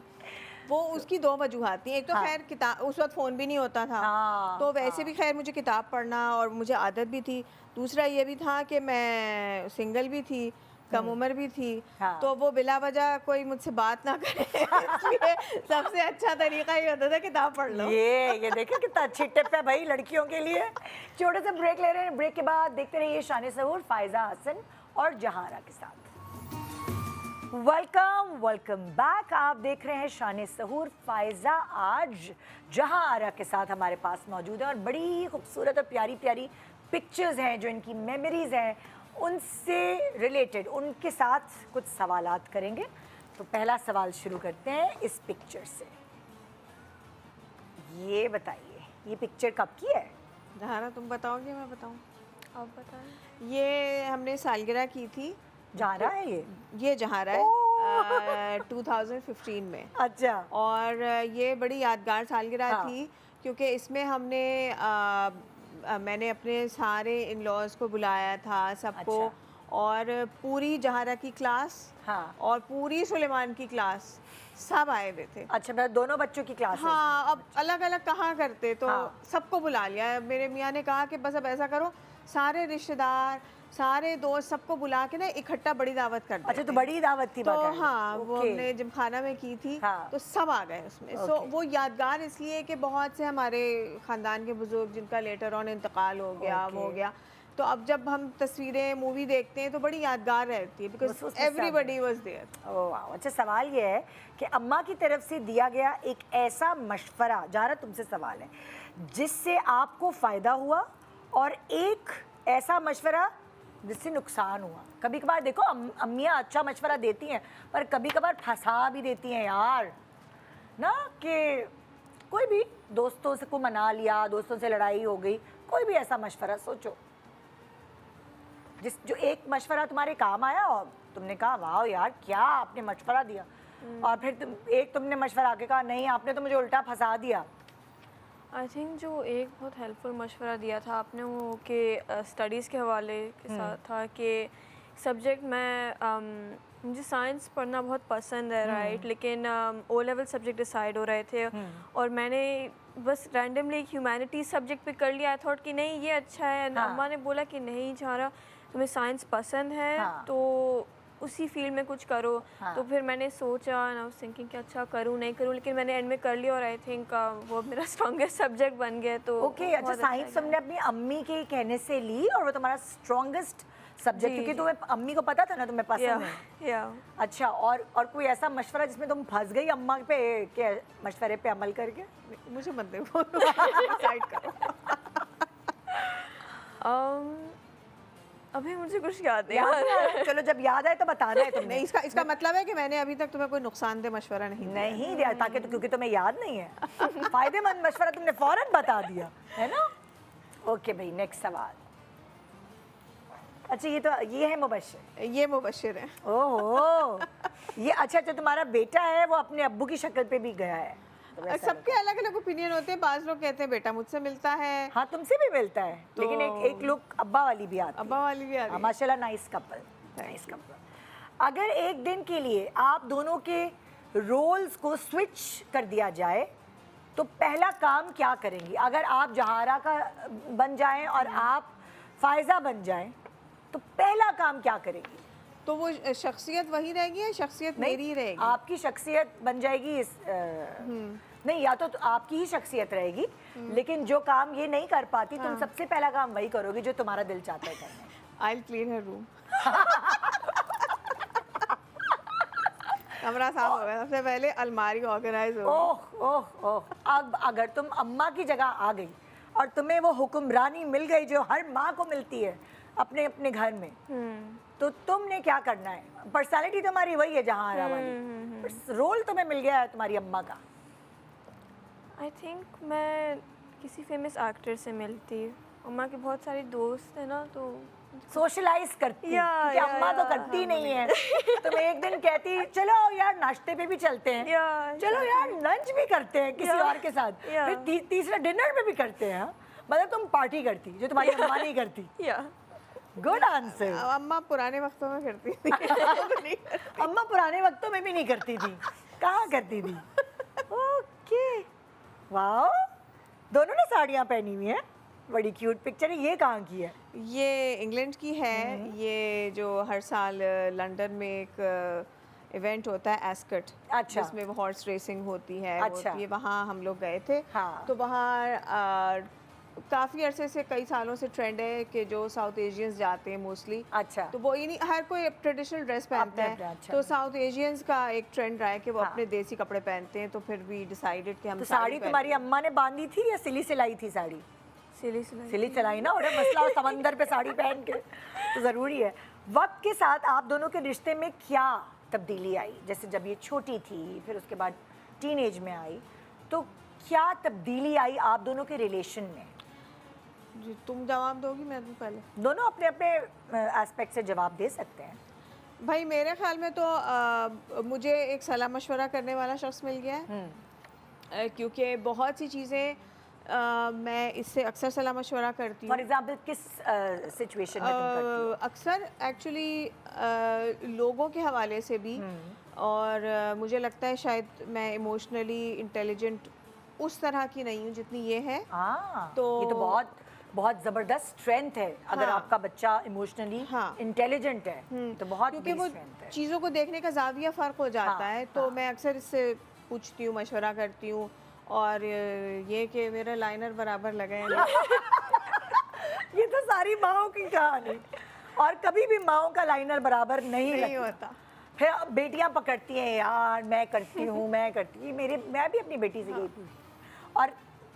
वो उसकी दो वजूहात थी। एक तो हाँ। खैर किताब, उस वक्त फ़ोन भी नहीं होता था, हाँ, तो वैसे भी खैर मुझे किताब पढ़ना और मुझे आदत भी थी। दूसरा ये भी था कि मैं सिंगल भी थी, कम उम्र भी थी, हाँ। तो वो बिला वजह कोई मुझसे बात ना करे इसलिए सबसे अच्छा तरीका ये होता था किताब पढ़ लो। ये देखिए कितना अच्छी टिप है भाई लड़कियों के लिए। छोटे से ब्रेक ले रहे हैं, ब्रेक के बाद देखते रहिए शान सहूर, फायजा हसन और जहारा के साथ। Welcome back. आप देख रहे हैं शान सहूर। फायजा आज जहारा के साथ हमारे पास मौजूद है और बड़ी खूबसूरत और प्यारी प्यारी पिक्चर्स हैं जो इनकी मेमोरीज हैं, उनसे रिलेटेड उनके साथ कुछ सवालात करेंगे। तो पहला सवाल शुरू करते हैं इस पिक्चर से। ये बताइए ये पिक्चर कब की है? जहारा तुम बताओगे मैं बताऊँ? आप बताएं। ये हमने सालगिरह की थी। जा रहा है ये जहारा है 2015 में। अच्छा। और ये बड़ी यादगार सालगिरह हाँ। थी क्योंकि इसमें हमने मैंने अपने सारे इन लॉज को बुलाया था सबको। अच्छा। और पूरी जहारा की क्लास हाँ। और पूरी सुलेमान की क्लास सब आए हुए थे। अच्छा, मैं दोनों बच्चों की क्लास। हाँ, अब अलग अलग कहाँ करते, तो हाँ। सबको बुला लिया। मेरे मियाँ ने कहा कि बस अब ऐसा करो, सारे रिश्तेदार सारे दोस्त सबको बुला के ना इकट्ठा बड़ी दावत कर देते। अच्छा, तो बड़ी दावत थी तो बाकायदा। हाँ, वो ओके। हमने जिमखाना में की थी। हाँ। तो सब आ गए उसमें। So okay. वो यादगार इसलिए कि बहुत से हमारे ख़ानदान के बुजुर्ग जिनका लेटर ऑन इंतकाल हो गया, वो हो ओके। गया, तो अब जब हम तस्वीरें मूवी देखते हैं तो बड़ी यादगार रहती है बिकॉज उसमें सब एवरीबडी वाज देयर। ओह वाह। अच्छा, सवाल ये है कि अम्मा की तरफ से दिया गया एक ऐसा मशवरा, जहारा तुमसे सवाल है, जिससे आपको फ़ायदा हुआ और एक ऐसा मशवरा जिससे नुकसान हुआ। कभी कभार देखो अम्मियाँ अच्छा मशवरा देती हैं पर कभी कभार फंसा भी देती हैं यार ना, कि कोई भी दोस्तों से को मना लिया, दोस्तों से लड़ाई हो गई, कोई भी ऐसा मशवरा सोचो जो एक मशवरा तुम्हारे काम आया और तुमने कहा वाह यार क्या आपने मशवरा दिया, और फिर तुमने मशवरा आके कहा नहीं आपने तो मुझे उल्टा फंसा दिया। आई थिंक जो एक बहुत हेल्पफुल मशवरा दिया था आपने वो कि स्टडीज़ के हवाले के साथ था कि सब्जेक्ट मुझे साइंस पढ़ना बहुत पसंद है, राइट, लेकिन ओ लेवल सब्जेक्ट डिसाइड हो रहे थे और मैंने बस रैंडमली ह्यूमैनिटीज़ सब्जेक्ट पे कर लिया। आई थॉट कि नहीं ये अच्छा है। हाँ। अम्मा ने बोला कि नहीं जहारा तुम्हें साइंस पसंद है, हाँ। तो उसी फील्ड में कुछ करो। हाँ। तो फिर मैंने सोचा ना थिंकिंग कि अच्छा करूँ नहीं करूँ, लेकिन मैंने एंड में कर लिया और आई थिंक वो मेरा स्ट्रॉन्गेस्ट सब्जेक्ट बन गया। तो ओके। अच्छा, साइंस तुमने अपनी अम्मी के कहने से ली और वो तुम्हारा स्ट्रॉन्गेस्ट सब्जेक्ट, जी, क्योंकि जी। तुम्हें अम्मी को पता था ना तुम्हें पसंद है। या अच्छा, और कोई ऐसा मशवरा जिसमें तुम फंस गई अम्मा पे के मशवरे पे अमल करके? मुझे मत देखो डिसाइड करो। अभी मुझे कुछ याद नहीं याद आ नहीं रहा आ रहा? चलो जब याद आए तो बताना है तुमने। नहीं, इसका मतलब है कि मैंने अभी तक तुम्हें कोई नुकसानदेह मशवरा नहीं दिया। नहीं दिया ताकि क्योंकि तुम्हें याद नहीं है। फायदेमंद मशवरा तुमने फौरन बता दिया है ना। ओके भाई, नेक्स्ट सवाल। अच्छा, ये है मुबश्शिर। ये मुबश्शिर है। ओहो, ये अच्छा तुम्हारा बेटा है वो अपने अब्बू की शक्ल पे भी गया है तो वैसा सबके अलग अलग ओपिनियन होते हैं। बाज़ लोग कहते हैं बेटा मुझसे मिलता है, हाँ तुमसे भी मिलता है, तो- लेकिन एक लुक अब्बा वाली भी आती है। अब्बा वाली भी आ हाँ, गई। माशाल्लाह, नाइस कपल, नाइस कपल। अगर एक दिन के लिए आप दोनों के रोल्स को स्विच कर दिया जाए तो पहला काम क्या करेंगी? अगर आप जहारा का बन जाएं और आप फायजा बन जाएं तो पहला काम क्या करेंगी? तो वो शख्सियत वही रहेगी या शख्सियत मेरी ही रहेगी? आपकी शख्सियत बन जाएगी नहीं, या तो आपकी ही शख्सियत रहेगी, लेकिन जो काम ये नहीं कर पाती तुम सबसे पहला काम वही करोगी जो तुम्हारा दिल चाहता है करने। I'll clean her room। कमरा साफ हो गया, सबसे पहले अलमारी ऑर्गेनाइज हो। ओह ओह ओह, अब अगर तुम अम्मा की जगह आ गई और तुम्हें वो हुक्मरानी मिल गई जो हर माँ को मिलती है अपने अपने घर में, तो तुमने क्या करना है? पर्सनालिटी तुम्हारी वही है जहाँ वाली, रोल तुम्हें मिल गया है तुम्हारी अम्मा का। आई थिंक मैं किसी फेमस एक्टर से मिलती। अम्मा के बहुत सारे दोस्त हैं ना, तो सोशलाइज करती या, क्योंकि या, अम्मा तो या, करती नहीं है। तो मैं एक दिन कहती चलो यार नाश्ते पे भी चलते हैं, या, चलो यार लंच भी करते हैं किसी या, और के साथ, या। फिर तीसरा डिनर पे भी करते हैं। हाँ? मतलब तुम पार्टी करती जो तुम्हारी अम्मा नहीं करती। या गुड आंसर। अम्मा पुराने वक्तों में करती थी। अम्मा पुराने वक्तों में भी नहीं करती थी, कहाँ करती थी? ओके, वाओ, दोनों ने साड़ियाँ पहनी हुई हैं, बड़ी क्यूट पिक्चर है। ये कहाँ की है? ये इंग्लैंड की है। ये जो हर साल लंदन में एक इवेंट होता है एस्कट, अच्छा। जिसमें वो हॉर्स रेसिंग होती है। अच्छा। ये वहाँ हम लोग गए थे। हाँ। तो वहाँ काफ़ी अरसे से, कई सालों से ट्रेंड है कि जो साउथ एशियंस जाते हैं मोस्टली, अच्छा। तो वो ही नहीं, हर कोई ट्रेडिशनल ड्रेस पहनता अपने, है। अच्छा। तो साउथ एशियंस का एक ट्रेंड रहा है कि वो हाँ। अपने देसी कपड़े पहनते हैं। तो फिर भी डिसाइडेड कि हम तो साड़ी पहनते तुम्हारी हैं। अम्मा ने बांधी थी या सिली सिलाई थी साड़ी? सिली सिलाई। सिली सिलाई ना, और मसला समंदर पे साड़ी पहन के तो ज़रूरी है। वक्त के साथ आप दोनों के रिश्ते में क्या तब्दीली आई? जैसे जब ये छोटी थी, फिर उसके बाद टीनेज में आई, तो क्या तब्दीली आई आप दोनों के रिलेशन में? जी, तुम जवाब दोगी, मैं दूँ पहले? दोनों अपने अपने एस्पेक्ट से जवाब दे सकते हैं। भाई मेरे ख्याल में तो मुझे एक सलाह मशवरा करने वाला शख्स मिल गया है। क्योंकि बहुत सी चीज़ें मैं इससे अक्सर सलाह मशवरा करती हूँ। फॉर एग्जाम्पल किस सिचुएशन में तुम करती हो? अक्सर एक्चुअली लोगों के हवाले से भी, और मुझे लगता है शायद मैं इमोशनली इंटेलिजेंट उस तरह की नहीं हूँ जितनी ये है। हाँ, तो- ये तो बहुत बहुत ज़बरदस्त स्ट्रेंथ है। अगर हाँ। आपका बच्चा इमोशनली हाँ। इंटेलिजेंट है तो बहुत क्योंकि बड़ी वो स्ट्रेंथ है। चीज़ों को देखने का जाविया फ़र्क हो जाता हाँ, है। तो हाँ। मैं अक्सर इससे पूछती हूँ, मशवरा करती हूँ। और ये कि मेरा लाइनर बराबर लगा है नहीं। ये तो सारी माओ की कहानी। और कभी भी माओ का लाइनर बराबर नहीं नहीं लगता। होता। फिर अब बेटियां पकड़ती हैं, यार मैं करती हूँ, मैं करती हूँ। मैं भी अपनी बेटी से यही पूछती। और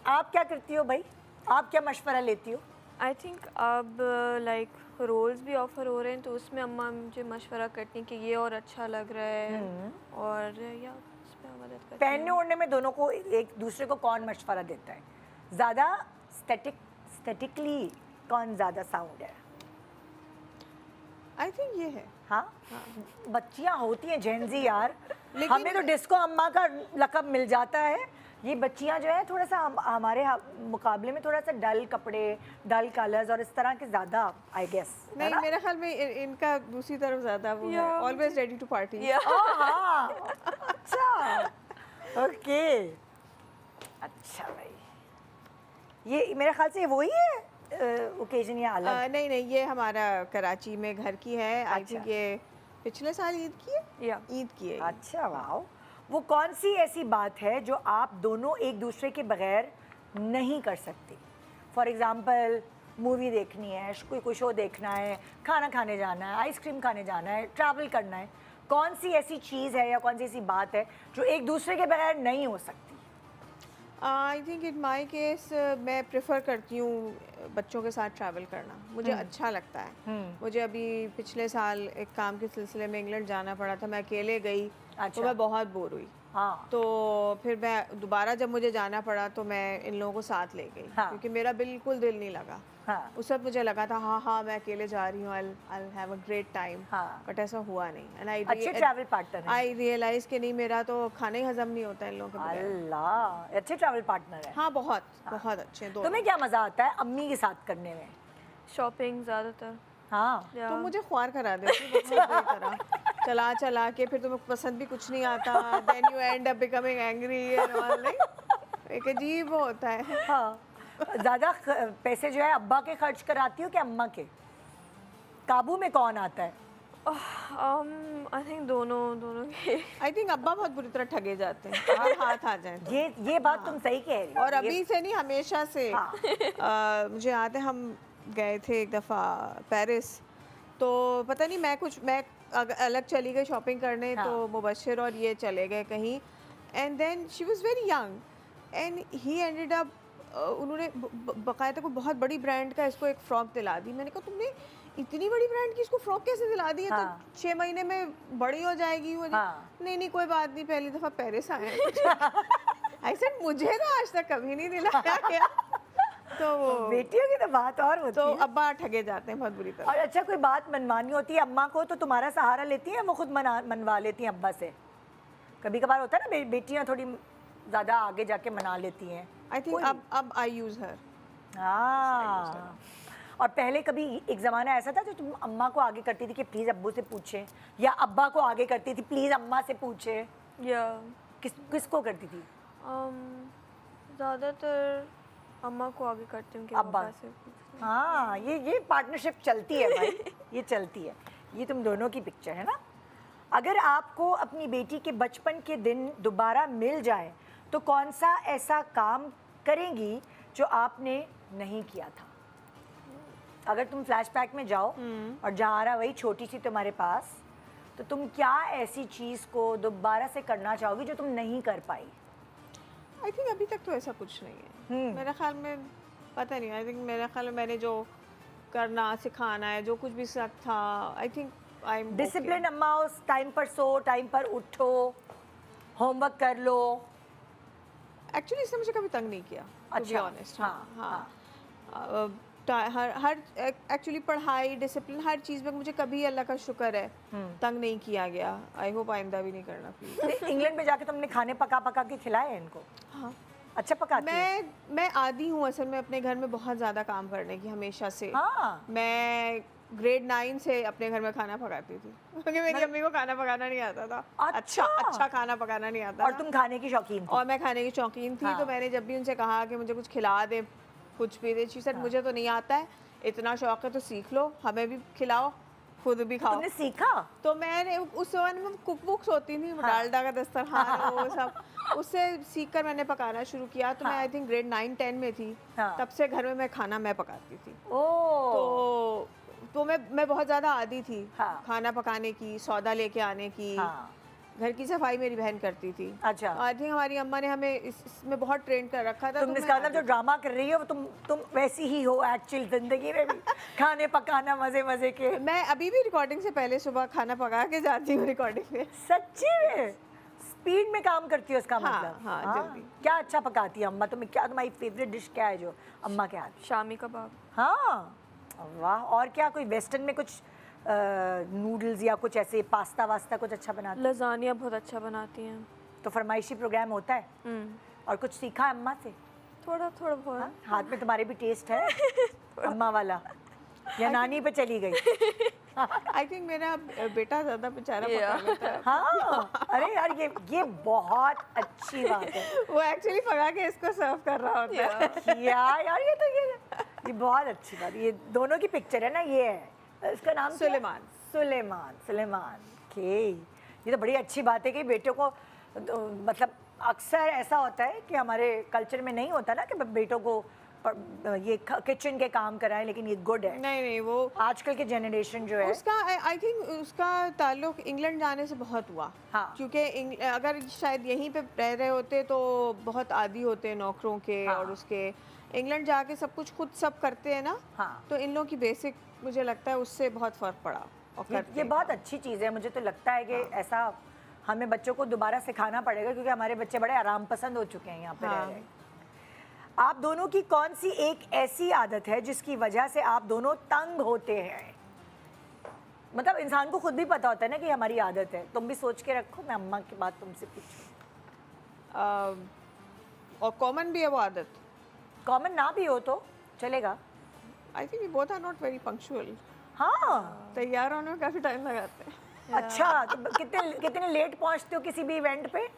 आप क्या करती हो भाई? आप क्या मशवरा लेती हो? आई थिंक अब लाइक रोल्स भी ऑफर हो रहे हैं, तो उसमें अम्मा मुझे मशवरा करती हैं कि ये और अच्छा लग रहा है, और या उसमें मदद करती पहनने ओढ़ने में दोनों को एक दूसरे को कौन मशवरा देता है ज़्यादा? स्टैटिकली कौन ज़्यादा साउंड है? आई थिंक ये है। हाँ, बच्चियाँ होती हैं जेनजी यार। लेकिन- हमें तो डिस्को अम्मा का लक़ब मिल जाता है। ये बच्चियाँ जो है थोड़ा सा हमारे मुकाबले में थोड़ा सा डल कपड़े, डल कलर्स और इस तरह के ज़्यादा आई गेस। नहीं, मेरे ख्याल में इनका दूसरी तरफ ज़्यादा वो है, ऑलवेज रेडी टू पार्टी। हाँ, अच्छा, ओके, अच्छा भाई। ये मेरे ख्याल से वही है ओकेजन या अलग? नहीं नहीं, ये हमारा कराची में घर की है। आई अच्छा। थिंक ये पिछले साल ईद की है। या ईद की है ये। अच्छा, वाह। वो कौन सी ऐसी बात है जो आप दोनों एक दूसरे के बगैर नहीं कर सकते? फॉर एग्ज़ाम्पल मूवी देखनी है, कोई शो देखना है, खाना खाने जाना है, आइसक्रीम खाने जाना है, ट्रैवल करना है। कौन सी ऐसी चीज़ है या कौन सी ऐसी बात है जो एक दूसरे के बगैर नहीं हो सकती? I think in my case मैं प्रेफर करती हूँ बच्चों के साथ ट्रैवल करना। मुझे अच्छा लगता है। मुझे अभी पिछले साल एक काम के सिलसिले में इंग्लैंड जाना पड़ा था। मैं अकेले गई। अच्छा। तो मैं बहुत बोर हुई। हाँ, तो फिर मैं दोबारा जब मुझे जाना पड़ा तो मैं इन लोगों को साथ ले गई। हाँ। क्योंकि मेरा बिल्कुल दिल नहीं लगा। हाँ, उस वक्त मुझे लगा था हाँ मैं अकेले जा रही हूँ, I'll have a great time। हाँ। बट ऐसा हुआ नहीं। एंड अच्छे ट्रैवल पार्टनर हैं। आई रियलाइज कि नहीं, मेरा तो खाना ही हजम नहीं होता इन लोगों के बगैर। अल्लाह, अच्छे ट्रैवल पार्टनर है। हाँ, बहुत बहुत अच्छे दो। तुम्हें क्या मज़ा आता है अम्मी के साथ करने में? शॉपिंग ज़्यादातर। हाँ, या तुम मुझे ख्वार करा देती हो बहुत बुरी तरह। चला चला के फिर तुम्हें पसंद भी कुछ नहीं आता। Then you end up becoming angry and all. नहीं, एक अजीब वो होता है। हाँ। ज़्यादा पैसे जो है अब्बा के खर्च कराती हो कि अम्मा के? काबू में कौन आता है? आई थिंक दोनों के। आई थिंक अब्बा बहुत बुरी तरह ठगे जाते हैं। हर हाथ आ जाए। ये बात तुम सही कह रही हो। और अभी से नहीं, हमेशा से। हाँ। मुझे याद है हम गए थे एक दफ़ा पेरिस। तो पता नहीं मैं अलग चली गई शॉपिंग करने। हाँ। तो मुबशिर और ये चले गए कहीं। And then she was very young and he ended up, उन्होंने बाकायदा को बहुत बड़ी ब्रांड का इसको एक फ़्रॉक दिला दी। मैंने कहा तुमने इतनी बड़ी ब्रांड की इसको फ्रॉक कैसे दिला दी है? हाँ। तो 6 महीने में बड़ी हो जाएगी वो। हाँ। नहीं कोई बात नहीं, पहली दफ़ा पेरिस आए हैं। आई सेड मुझे तो आज तक कभी नहीं दिलाया गया। तो वो बेटियों की तो बात और होती तो है। अब्बा ठगे जाते हैं बहुत बुरी तरह। और अच्छा, कोई बात मनवानी होती है अम्मा को तो तुम्हारा सहारा लेती हैं, वो खुद मनवा लेती हैं अब्बा से? कभी कभार होता है ना बेटियां थोड़ी ज़्यादा आगे जाके मना लेती हैं। आई थिंक अब आई यूज़ हर। हाँ। और पहले कभी एक ज़माना ऐसा था जो तुम अम्मा को आगे करती थी कि प्लीज़ अब्बू से पूछे, या अब्बा को आगे करती थी प्लीज़ अम्मा से पूछे? या किसको करती थी? ज़्यादातर अम्मा को आगे करती हूँ कि अब्बा अब्बा से पूछती हूँ। हाँ, ये पार्टनरशिप चलती है भाई, ये चलती है। ये तुम दोनों की पिक्चर है ना। अगर आपको अपनी बेटी के बचपन के दिन दोबारा मिल जाए तो कौन सा ऐसा काम करेंगी जो आपने नहीं किया था? अगर तुम फ्लैशबैक में जाओ और जहारा वही छोटी सी तुम्हारे पास, तो तुम क्या ऐसी चीज़ को दोबारा से करना चाहोगी जो तुम नहीं कर पाई? आई थिंक अभी तक तो ऐसा कुछ नहीं है मेरे ख्याल में। पता नहीं, आई थिंक मेरे ख्याल में मैंने जो करना सिखाना है, जो कुछ भी सब था, आई थिंक आई एम डिसिप्लिन अम्मा, उस टाइम पर सो, टाइम पर उठो, होमवर्क कर लो। एक्चुअली इसने मुझे कभी तंग नहीं किया, टू बी ऑनेस्ट। हाँ। हर एक्चुअली पढ़ाई, डिसिप्लिन, हर चीज़ में मुझे कभी अल्लाह का शुक्र है तंग नहीं किया गया। आई होप आइंदा भी नहीं करना प्लीज। इंग्लैंड में जाके तुमने खाने पका के खिलाए हैं इनको? हाँ, अच्छा पकाती है? मैं आदी हूँ असल में अपने घर में बहुत ज़्यादा काम करने की, हमेशा से। हाँ। मैं ग्रेड 9 से अपने घर में खाना पकाती थी क्योंकि मेरी अम्मी को खाना पकाना नहीं आता था। अच्छा। अच्छा खाना पकाना नहीं आता और था। तुम खाने की शौकीन थी? और मैं खाने की शौकीन थी। हाँ। तो मैंने जब भी उनसे कहा कि मुझे कुछ खिला दे, कुछ भी दे, शी सेड मुझे तो नहीं आता है, इतना शौक है तो सीख लो, हमें भी खिलाओ, खुद भी खाओ। तुमने सीखा? तो मैंने उस जमाने में कुक बुक्स होती थी, डालडा का दस्तरखान, वो सब, उससे सीखकर मैंने पकाना शुरू किया। तो मैं आई थिंक ग्रेड 9-10 में थी, तब से घर में मैं खाना मैं पकाती थी। तो मैं बहुत ज़्यादा आदी थी खाना पकाने की, सौदा लेके आने की। घर की सफाई मेरी बहन करती थी। अच्छा। आई थिंक हमारी अम्मा ने हमें इसमें बहुत ट्रेन कर रखा था। तुम इसका मतलब जो ड्रामा कर रही हो वो तुम वैसी ही हो एक्चुअल जिंदगी में भी? खाने पकाना मजे के। मैं अभी भी रिकॉर्डिंग से पहले सुबह खाना पका के जाती हूँ रिकॉर्डिंग में। सच्ची में? स्पीड में काम करती हो इसका हाँ, मतलब? हाँ, जल्दी। क्या अच्छा पकाती है अम्मा? तुम्हारी फेवरेट डिश क्या है जो अम्मा के हाथ? शामी कबाब। हाँ, वाह। और क्या कोई वेस्टर्न में कुछ नूडल्स या कुछ ऐसे पास्ता वास्ता कुछ अच्छा बनाती? लजानिया बहुत अच्छा बनाती हैं। तो फरमाइशी प्रोग्राम होता है? और कुछ सीखा अम्मा से? थोड़ा बहुत। हाथ में तुम्हारे भी टेस्ट है अम्मा वाला, या नानी पे चली गई? आई थिंक मेरा बेटा ज़्यादा बेचारा पका लेता है। हाँ। अरे यार, ये बहुत अच्छी बात है। वो एक्चुअली पका के इसको सर्व कर रहा होता है। यार ये बहुत अच्छी बात। ये दोनों की पिक्चर है ना, ये है, इसका नाम क्या है? सुलेमान के। ये तो बड़ी अच्छी बात है कि बेटों को मतलब अक्सर ऐसा होता है कि हमारे कल्चर में नहीं होता ना कि बेटों को ये किचन के काम कराएं, लेकिन ये गुड है। नहीं, वो आजकल के जनरेशन जो है उसका आई थिंक उसका ताल्लुक इंग्लैंड जाने से बहुत हुआ। हाँ। क्योंकि अगर शायद यहीं पे रह रहे होते तो बहुत आदी होते नौकरों के। हाँ। और उसके इंग्लैंड जाके सब कुछ खुद सब करते हैं ना। हाँ। तो इन लोगों की बेसिक मुझे लगता है उससे बहुत फ़र्क पड़ा। और करते ये हैं। बहुत अच्छी चीज़ है। मुझे तो लगता है कि ऐसा हमें बच्चों को दोबारा सिखाना पड़ेगा, क्योंकि हमारे बच्चे बड़े आराम पसंद हो चुके हैं यहाँ पे रह रहे। आप दोनों की कौन सी एक ऐसी आदत है जिसकी वजह से आप दोनों तंग होते हैं? मतलब इंसान को खुद भी पता होता है ना कि हमारी आदत है। तुम भी सोच के रखो, मैं अम्मा की बात तुमसे पूछूं। और कॉमन भी है वो आदत। कॉमन ना भी हो तो चलेगा। I think we both are not very punctual. हाँ। तैयार होने में काफ़ी टाइम लगाते हैं। अच्छा, तो कितने लेट पहुंचते हो किसी भी इवेंट पे?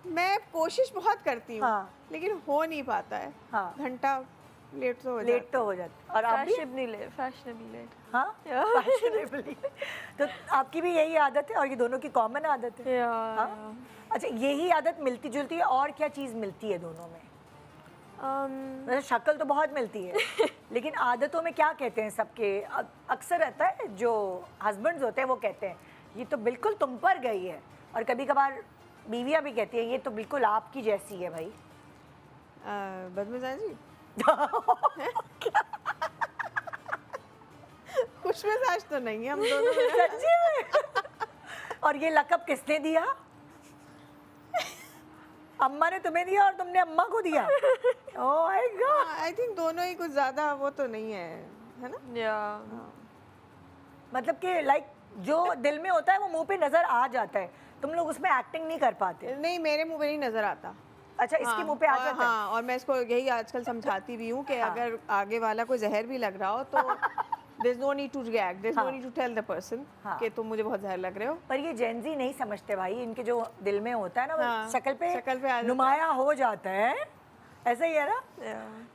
मैं कोशिश बहुत करती हूँ। हाँ। लेकिन हो नहीं पाता है। हाँ। घंटा लेट तो हो जाता है। लेट तो हो जाता। और आप भी? Fashionable late. हाँ, fashionably। तो आपकी भी यही आदत है और ये दोनों की कॉमन आदत है? हाँ? अच्छा, यही आदत मिलती जुलती है और क्या चीज़ मिलती है दोनों में? मतलब शक्ल तो बहुत मिलती है, लेकिन आदतों में क्या कहते हैं सबके? अक्सर रहता है जो हस्बैंड्स होते हैं वो कहते हैं ये तो बिल्कुल तुम पर गई है, और कभी कभार बीवियाँ भी कहती हैं ये तो बिल्कुल आपकी जैसी है भाई। बदमिजाजी। कुछ मिजाज तो नहीं है हम दोनों में। सच्ची में? और ये लक़ब किसने दिया? अम्मा ने तुम्हें दिया और तुमने अम्मा को दिया? Oh my God. I think दोनों ही कुछ ज़्यादा वो तो नहीं है ना? या मतलब कि लाइक जो दिल में होता है वो मुंह पे नजर आ जाता है, तुम लोग उसमें एक्टिंग नहीं कर पाते। नहीं, मेरे मुंह पे नहीं नज़र आता। अच्छा, इसके मुंह पे आ जाता है। हाँ, और मैं इसको यही आजकल समझाती भी हूँ कि अगर आगे वाला कोई जहर भी लग रहा हो तो there's no need to react, there's no need to tell the person कि तुम मुझे बहुत जहर लग रहे हो। पर ये जेनजी नहीं समझते भाई, इनके जो दिल में होता है ना वो हाँ, शक्ल पे आ जाता है। नुमाया हो जाता है, ऐसा ही है ना?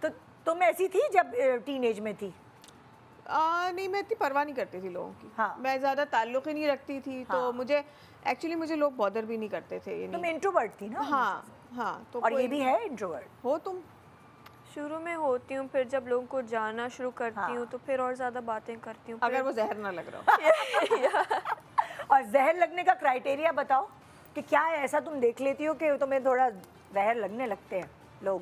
तो तुम ऐसी थी जब टीनेज में थी? नहीं, मैं इतनी परवाह नहीं करती थी लोगों की। हाँ। मैं ज़्यादा ताल्लुक़ ही नहीं रखती थी, तो मुझे लोग बॉदर भी नहीं करते थे। ये तुम नहीं। इंट्रोवर्ट थी ना? हाँ, तो और ये कोई भी है इंट्रोवर्ट? हो तुम? शुरू में होती हूँ, फिर जब लोगों को जानना शुरू करती हूँ तो फिर और ज़्यादा बातें करती हूँ। अगर वो जहर ना लग रहा हो। और जहर लगने का क्राइटेरिया बताओ कि क्या है ऐसा तुम देख लेती हो कि तुम्हें थोड़ा जहर लगने लगते हैं लोग?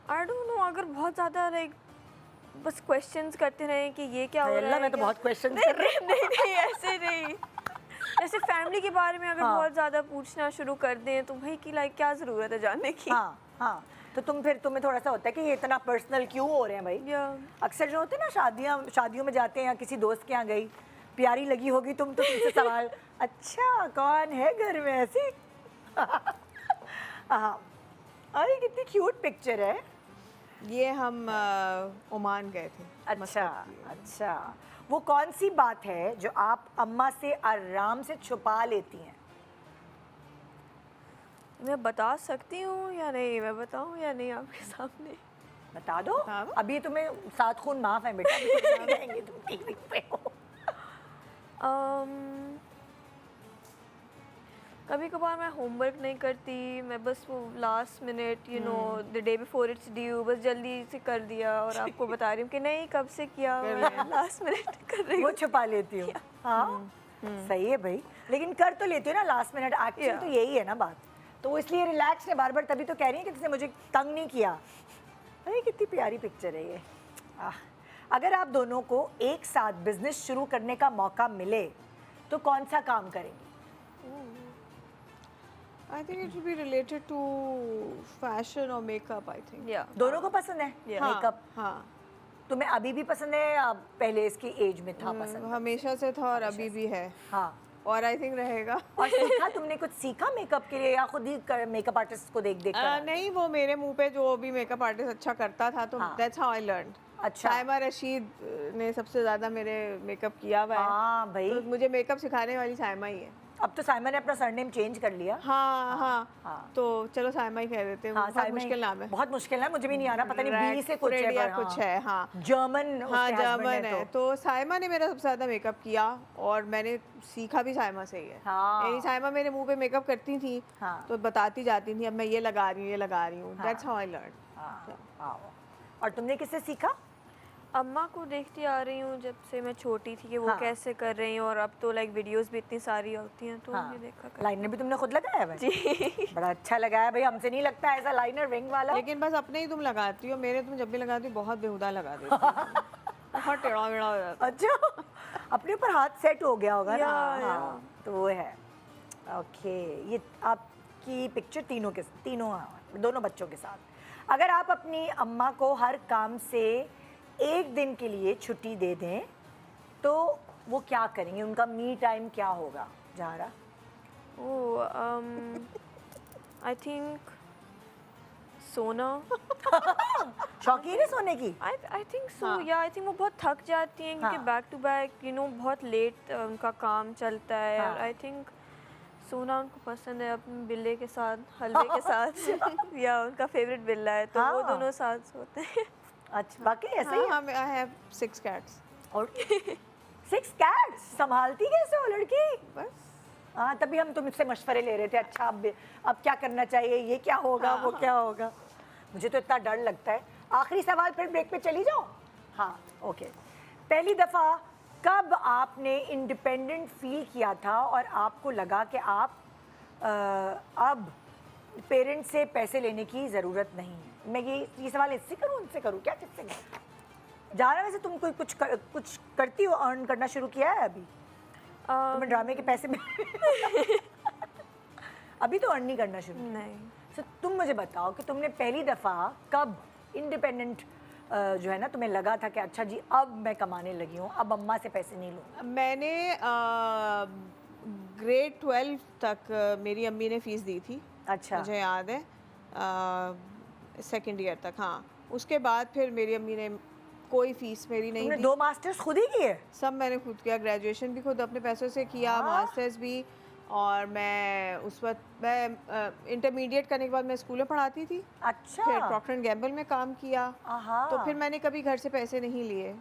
आई डोंट नो, अगर बहुत ज़्यादा लाइक बस क्वेश्चंस करते रहे कि ये क्या हो रहा है। अल्लाह, मैं तो क्या- बहुत क्वेश्चन नहीं नहीं नहीं नहीं, ऐसे नहीं। जैसे फैमिली के बारे में अगर बहुत ज़्यादा पूछना शुरू कर दें तो भाई की लाइक क्या ज़रूरत है जानने की। हाँ, तो तुम्हें थोड़ा सा होता है कि ये इतना पर्सनल क्यों हो रहे हैं भाई? या अक्सर जो होते हैं ना, शादियों में जाते हैं या किसी दोस्त के यहाँ गई, प्यारी लगी होगी तुम तो तुमसे सवाल, अच्छा कौन है घर में ऐसी? हाँ, अरे कितनी क्यूट पिक्चर है। ये हम ओमान गए थे। अच्छा, वो कौन सी बात है जो आप अम्मा से आराम से छुपा लेती हैं? मैं बता सकती हूँ या नहीं, मैं बताऊँ या नहीं आपके सामने? बता दो। बता दो। अभी तुम्हें 7 खून माफ है बेटा, अभी कुछ नहीं कहेंगे, तुम टीवी पे हो। कभी कभार मैं होमवर्क नहीं करती, मैं बस वो last minute you know the day before it's due बस जल्दी से कर दिया और आपको बता रही हूँ कि नहीं कब से किया, लास्ट मिनट कर रही वो हूँ। छुपा लेती हूँ। हाँ, सही है भाई, लेकिन कर तो लेती हो ना लास्ट मिनट। एक्चुअली तो यही है ना बात, तो वो इसलिए रिलैक्स है बार बार, तभी तो कह रही है कि तुमने मुझे तंग नहीं किया। अरे कितनी प्यारी पिक्चर है ये। अगर आप दोनों को एक साथ बिजनेस शुरू करने का मौका मिले तो कौन सा काम करेंगे? I think it will be related to fashion or makeup, I think. या दोनों को पसंद है मेकअप? हाँ, तुम्हें अभी भी पसंद है या पहले इसकी एज में था पसंद? हमेशा से था और अभी भी है, हाँ। और आई थिंक रहेगा। और सीखा, तुमने कुछ सीखा मेकअप के लिए या खुद ही मेकअप आर्टिस्ट को देख देख कर? नहीं, वो मेरे मुंह पे जो भी मेकअप आर्टिस्ट अच्छा करता था तो दैट्स हाउ आई लर्न। अच्छा। साइमा रशीद ने सबसे ज़्यादा मेरे मेकअप किया हुआ है। हाँ भाई, तो मुझे मेकअप सिखाने वाली साइमा ही है। अब तो साइमन ने अपना सरनेम चेंज कर लिया। हाँ, तो चलो साइमा ही कह देते हैं। हाँ, बहुत साइमा मुश्किल नाम है। बहुत मुश्किल है, मुझे भी नहीं आ रहा, पता नहीं बी से कुछ है, या पर कुछ है। हाँ, जर्मन। हाँ, जर्मन है। तो साइमा ने मेरा सबसे ज़्यादा मेकअप किया और मैंने सीखा भी साइमा से ही है। हाँ। यानी साइमा मेरे मुंह पे मेकअप करती थी तो बताती जाती थी, अब मैं ये लगा रही हूँ, ये लगा रही हूँ। That's how I learn. और तुमने किससे सीखा? अम्मा को देखती आ रही हूँ जब से मैं छोटी थी कि वो कैसे कर रही हैं, और अब तो लाइक वीडियोस भी इतनी सारी होती हैं तो ये देखा कर। लाइनर भी तुमने खुद लगाया है? जी, बड़ा अच्छा लगाया भाई, हमसे नहीं लगता ऐसा लाइनर विंग वाला। लेकिन बस अपने ही तुम लगाती हो, मेरे तुम जब भी लगाती हो बहुत बेहुदा लगा देती हो। बहुत टेढ़ा मेढ़ा हो जाता है। अच्छा, अपने ऊपर हाथ सेट हो गया होगा ना। या। हाँ, तो वो है। ओके, ये आपकी पिक्चर तीनों दोनों बच्चों के साथ। अगर आप अपनी अम्मा को हर काम से एक दिन के लिए छुट्टी दे दें तो वो क्या करेंगे? उनका मी टाइम क्या होगा? ज़ाहरा? आई थिंक सोना। शौकीन है सोने की? आई थिंक सो, या आई थिंक वो बहुत थक जाती हैं क्योंकि back to back you know बहुत लेट उनका काम चलता है। और आई थिंक सोना उनको पसंद है अपने बिल्ले के साथ, हलवे के साथ। या उनका फेवरेट बिल्ला है तो वो दोनों साथ सोते हैं। अच्छा, बाकी ऐसे ही? हाँ, आई हैव 6 cats। और 6 cats संभालती कैसे हो लड़की? बस हाँ, तभी हम तुमसे मशवरे ले रहे थे। अच्छा, अब क्या करना चाहिए, ये क्या होगा, वो क्या होगा? मुझे तो इतना डर लगता है। आखिरी सवाल, फिर ब्रेक पे चली जाओ। हाँ, ओके। पहली दफ़ा कब आपने इंडिपेंडेंट फील किया था और आपको लगा कि आप अब पेरेंट्स से पैसे लेने की ज़रूरत नहीं है? मैं ये सवाल इससे करूँ, उनसे करूँ, क्या किससे करूँ? जाना, वैसे तुम कोई कुछ करती हो, अर्न करना शुरू किया है अभी? तुम्हें ड्रामे के पैसे मिल अभी तो अर्न नहीं करना शुरू? नहीं। तो तुम मुझे बताओ कि तुमने पहली दफ़ा कब इंडिपेंडेंट जो है ना, तुम्हें लगा था कि अच्छा जी अब मैं कमाने लगी हूँ, अब अम्मा से पैसे नहीं लूँगी? मैंने ग्रेड 12 तक मेरी अम्मी ने फ़ीस दी थी, अच्छा। मुझे याद है, सेकंड ईयर तक। हाँ, उसके बाद फिर मेरी अम्मी ने कोई फ़ीस मेरी नहीं तुमने दी। 2 मास्टर्स खुद ही किए? सब मैंने खुद किया, ग्रेजुएशन भी खुद अपने पैसों से किया, हाँ। मास्टर्स भी। और मैं उस वक्त मैं इंटरमीडिएट करने के बाद मैं स्कूल में पढ़ाती थी, अच्छा। फिर प्रॉक्टर एंड गैम्बल में काम किया, आहा। तो फिर मैंने कभी घर से पैसे नहीं लिए,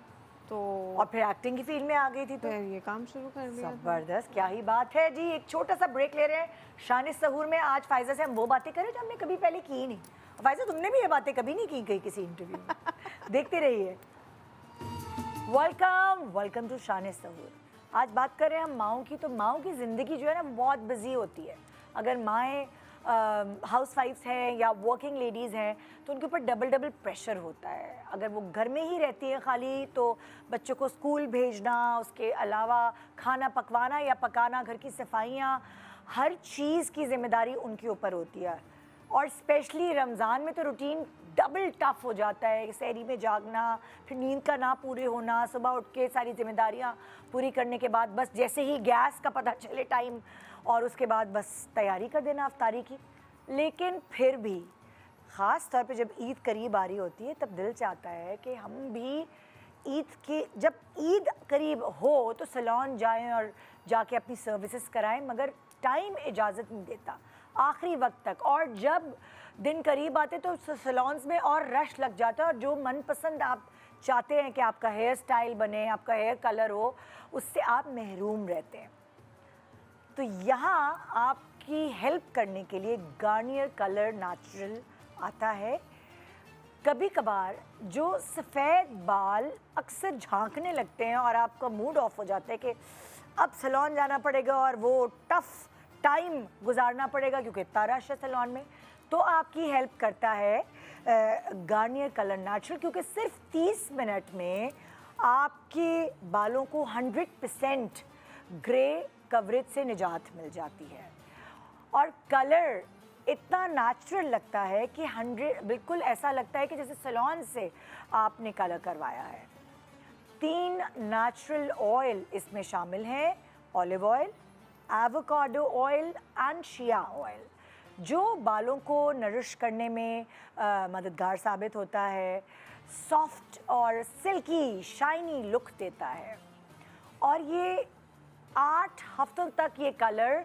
तो और फिर एक्टिंग की फील्ड में आ गई थी तो? फिर ये काम शुरू कर दिया था। जबरदस्त, क्या ही बात है जी। एक छोटा सा ब्रेक ले रहे हैं शान सहूर में। आज फायजा से हम वो बातें करें जो हमने कभी पहले की ही नहीं। फायजा, तुमने भी ये बातें कभी नहीं की कहीं किसी इंटरव्यू में। देखते रहिए। वेलकम टू शान सहूर। आज बात कर रहे हैं हम माओं की। तो माओं की ज़िंदगी जो है ना बहुत बिजी होती है। अगर माएँ हाउस वाइफ्स हैं या वर्किंग लेडीज़ हैं तो उनके ऊपर डबल प्रेशर होता है। अगर वो घर में ही रहती हैं खाली, तो बच्चों को स्कूल भेजना, उसके अलावा खाना पकवाना या पकाना, घर की सफाइयाँ, हर चीज़ की जिम्मेदारी उनके ऊपर होती है। और स्पेशली रमज़ान में तो रूटीन डबल टफ हो जाता है। सहरी में जागना, फिर नींद का ना पूरे होना, सुबह उठ के सारी जिम्मेदारियाँ पूरी करने के बाद बस जैसे ही गैस का पता चले टाइम, और उसके बाद बस तैयारी कर देना अफ्तारी की। लेकिन फिर भी ख़ास तौर पे जब ईद करीब आ रही होती है तब दिल चाहता है कि हम भी जब ईद करीब हो तो सैलून जाएं और जाके अपनी सर्विसेज कराएं, मगर टाइम इजाज़त नहीं देता आखिरी वक्त तक। और जब दिन करीब आते तो सैलून्स में और रश लग जाता है, और जो मनपसंद आप चाहते हैं कि आपका हेयर स्टाइल बने, आपका हेयर कलर हो, उससे आप महरूम रहते हैं। तो यहाँ आपकी हेल्प करने के लिए गार्नियर कलर नेचुरल आता है। कभी कभार जो सफ़ेद बाल अक्सर झांकने लगते हैं और आपका मूड ऑफ हो जाता है कि अब सैलून जाना पड़ेगा और वो टफ़ टाइम गुजारना पड़ेगा क्योंकि इतना रश है सैलून में, तो आपकी हेल्प करता है गार्नियर कलर नेचुरल, क्योंकि सिर्फ 30 मिनट में आपके बालों को 100% ग्रे कवरेज से निजात मिल जाती है। और कलर इतना नेचुरल लगता है कि 100 बिल्कुल ऐसा लगता है कि जैसे सैलून से आपने कलर करवाया है। 3 नेचुरल ऑयल इसमें शामिल हैं, olive oil, avocado oil and shea oil, जो बालों को नरिश करने में मददगार साबित होता है, सॉफ्ट और सिल्की शाइनी लुक देता है। और ये 8 हफ्तों तक ये कलर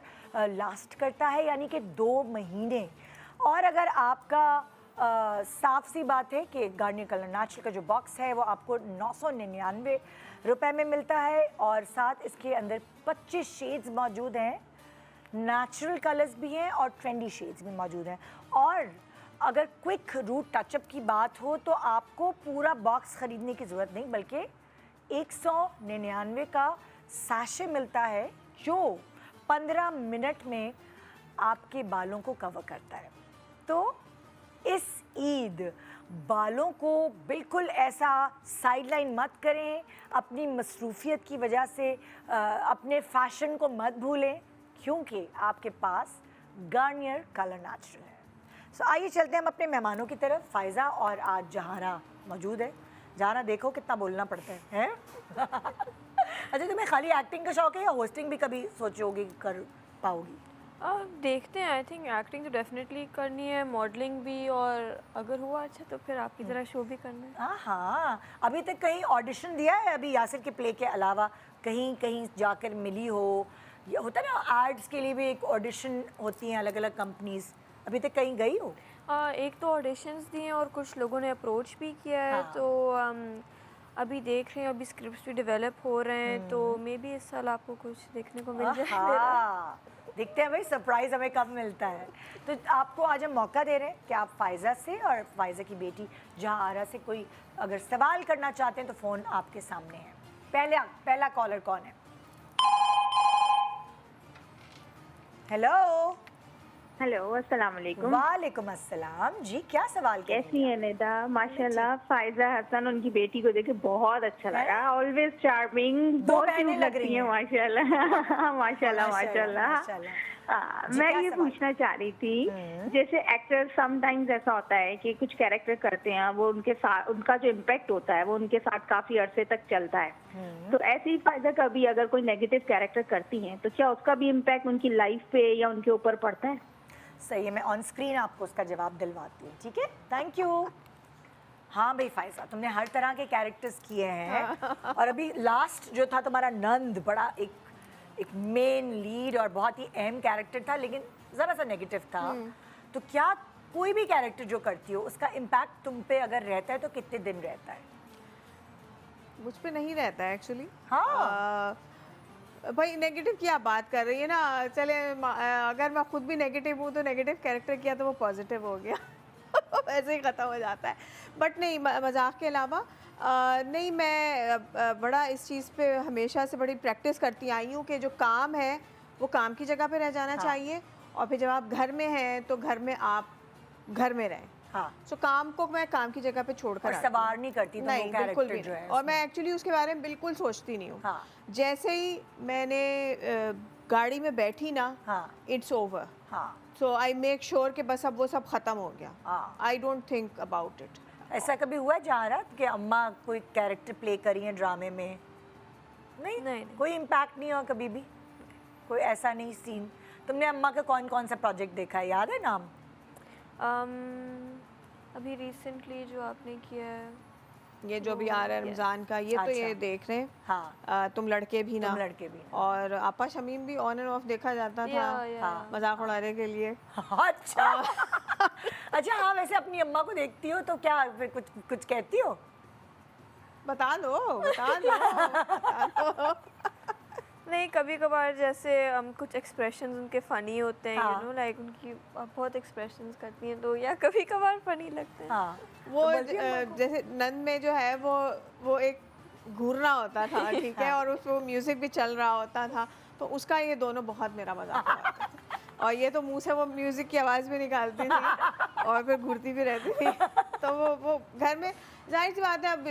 लास्ट करता है, यानी कि 2 महीने। और अगर आपका साफ सी बात है कि गार्नियर कलर नेचुरल का जो बॉक्स है वो आपको 999 रुपए में मिलता है, और साथ इसके अंदर 25 शेड्स मौजूद हैं, नेचुरल कलर्स भी हैं और ट्रेंडी शेड्स भी मौजूद हैं। और अगर क्विक रूट टचअप की बात हो तो आपको पूरा बॉक्स ख़रीदने की ज़रूरत नहीं, बल्कि 199 का सैशे मिलता है जो 15 मिनट में आपके बालों को कवर करता है। तो इस ईद बालों को बिल्कुल ऐसा साइडलाइन मत करें, अपनी मसरूफियत की वजह से अपने फैशन को मत भूलें, क्योंकि आपके पास गार्नियर कलर नेचुरल है। सो आइए चलते हैं हम अपने मेहमानों की तरफ। फ़ायज़ा और आज जहाना मौजूद है। जहाना, देखो कितना बोलना पड़ता है? अच्छा, तुम्हें खाली एक्टिंग का शौक है या होस्टिंग भी कभी सोचोगी कर पाओगी? देखते हैं। आई थिंक एक्टिंग तो डेफिनेटली करनी है, मॉडलिंग भी, और अगर हुआ अच्छा तो फिर आपकी तरह शो भी करना है। हाँ, अभी तक कहीं ऑडिशन दिया है? अभी यासिर के प्ले के अलावा कहीं कहीं जाकर मिली हो? ये होता है ना, एड्स के लिए भी एक ऑडिशन होती हैं अलग अलग कंपनीज, अभी तक कहीं गई हो? एक तो ऑडिशंस दिए हैं और कुछ लोगों ने अप्रोच भी किया है। हाँ। तो अभी देख रहे हैं, अभी स्क्रिप्ट्स भी डेवलप हो रहे हैं, तो मे बी इस साल आपको कुछ देखने को मिल जाए। हाँ, देखते हैं भाई सरप्राइज हमें कब मिलता है। तो आपको आज हम मौका दे रहे हैं कि आप फ़ायज़ा से और फ़ायज़ा की बेटी जहारा से कोई अगर सवाल करना चाहते हैं तो फ़ोन आपके सामने है। पहला कॉलर कौन है? हेलो। हेलो, अस्सलाम वालेकुम। वालेकुम अस्सलाम जी, क्या सवाल करेंगे? कैसी है निदा? माशाल्लाह, फायजा हसन उनकी बेटी को देखे बहुत अच्छा लगा। ऑलवेज चार्मिंग, दो बहुत बहनें क्यूट लग लगती रही हैं हैं। माशाल्लाह। माशाल्लाह माशाल्लाह। माशाल्लाह। जी, मैं क्या ये सवाल? पूछना चाह रही थी, जैसे एक्टर समटाइम्स ऐसा होता है कि कुछ कैरेक्टर करते हैं, वो उनके साथ उनका जो इम्पैक्ट होता है वो उनके साथ काफी अरसे तक चलता है। तो ऐसे ही फायदा कभी अगर कोई नेगेटिव कैरेक्टर करती हैं तो क्या उसका भी इम्पैक्ट उनकी लाइफ पे या उनके ऊपर पड़ता है? सही है, मैं ऑन स्क्रीन आपको उसका जवाब दिलवाती हूँ, ठीक है? Thank you. हाँ भाई फायजा, तुमने हर तरह के कैरेक्टर्स किए हैं और अभी लास्ट जो था तुम्हारा नंद, बड़ा एक मेन लीड और बहुत ही अहम कैरेक्टर था, लेकिन ज़रा सा नेगेटिव था। तो क्या कोई भी कैरेक्टर जो करती हो उसका इम्पैक्ट तुम पे अगर रहता है तो कितने दिन रहता है? मुझ पे नहीं रहता है एक्चुअली। हाँ। भाई नेगेटिव की आप बात कर रही है ना, चले अगर मैं खुद भी नेगेटिव हूँ तो नेगेटिव कैरेक्टर किया तो वो पॉजिटिव हो गया वैसे ही ख़त्म हो जाता है। बट नहीं, मजाक के अलावा नहीं, मैं बड़ा इस चीज़ पे हमेशा से बड़ी प्रैक्टिस करती आई हूँ कि जो काम है वो काम की जगह पे रह जाना चाहिए, और फिर जब आप घर में हैं तो घर में आप घर में रहें। हाँ। सो काम को मैं काम की जगह पे छोड़कर और आती हूँ। सवार नहीं करती तुम वो नहीं, बिल्कुल कैरेक्टर भी जो नहीं। है और मैं उसमें। एक्चुअली उसके बारे में बिल्कुल सोचती नहीं हूँ। हाँ। जैसे ही मैंने गाड़ी में बैठी ना, हाँ। It's over. हाँ। सो आई मेक श्योर कि बस अब वो सब ख़त्म हो गया। हाँ। आई डोंट थिंक अबाउट इट। ऐसा कभी हुआ जहारा कि अम्मा कोई कैरेक्टर प्ले करी है ड्रामे में? नहीं, कोई इम्पैक्ट नहीं हुआ कभी भी? कोई ऐसा नहीं सीन? तुमने अम्मा का कौन कौन सा प्रोजेक्ट देखा है, याद है नाम? अभी रिसेंटली जो आपने किया है, ये जो भी आ रहा है रमज़ान का, ये तो अच्छा। ये देख रहे हैं। हाँ। तुम लड़के भी ना। तुम लड़के भी ना। और आपा शमीम भी ऑन एंड ऑफ देखा जाता था। हाँ। मजाक उड़ाने के लिए। अच्छा अच्छा, हाँ, वैसे अपनी अम्मा को देखती हो तो क्या फिर कुछ कुछ कहती हो? बता दो, बता दो, बता दो। नहीं, कभी कभार जैसे कुछ एक्सप्रेशंस उनके फ़नी होते हैं, हाँ। यू नो, लाइक उनकी बहुत एक्सप्रेशंस करती हैं तो या कभी कभार फ़नी लगते हैं। हाँ। वो तो बोलती है अम्मा को? जैसे नंद में जो है वो एक घूरना होता था, ठीक है, और उसमें म्यूजिक भी चल रहा होता था, तो उसका ये दोनों बहुत मेरा मजाक उड़ाते थे। और ये तो मुंह से वो म्यूजिक की आवाज़ भी निकालती थी और फिर घूरती भी रहती थी। तो वो घर में जाहिर सी बात है, अब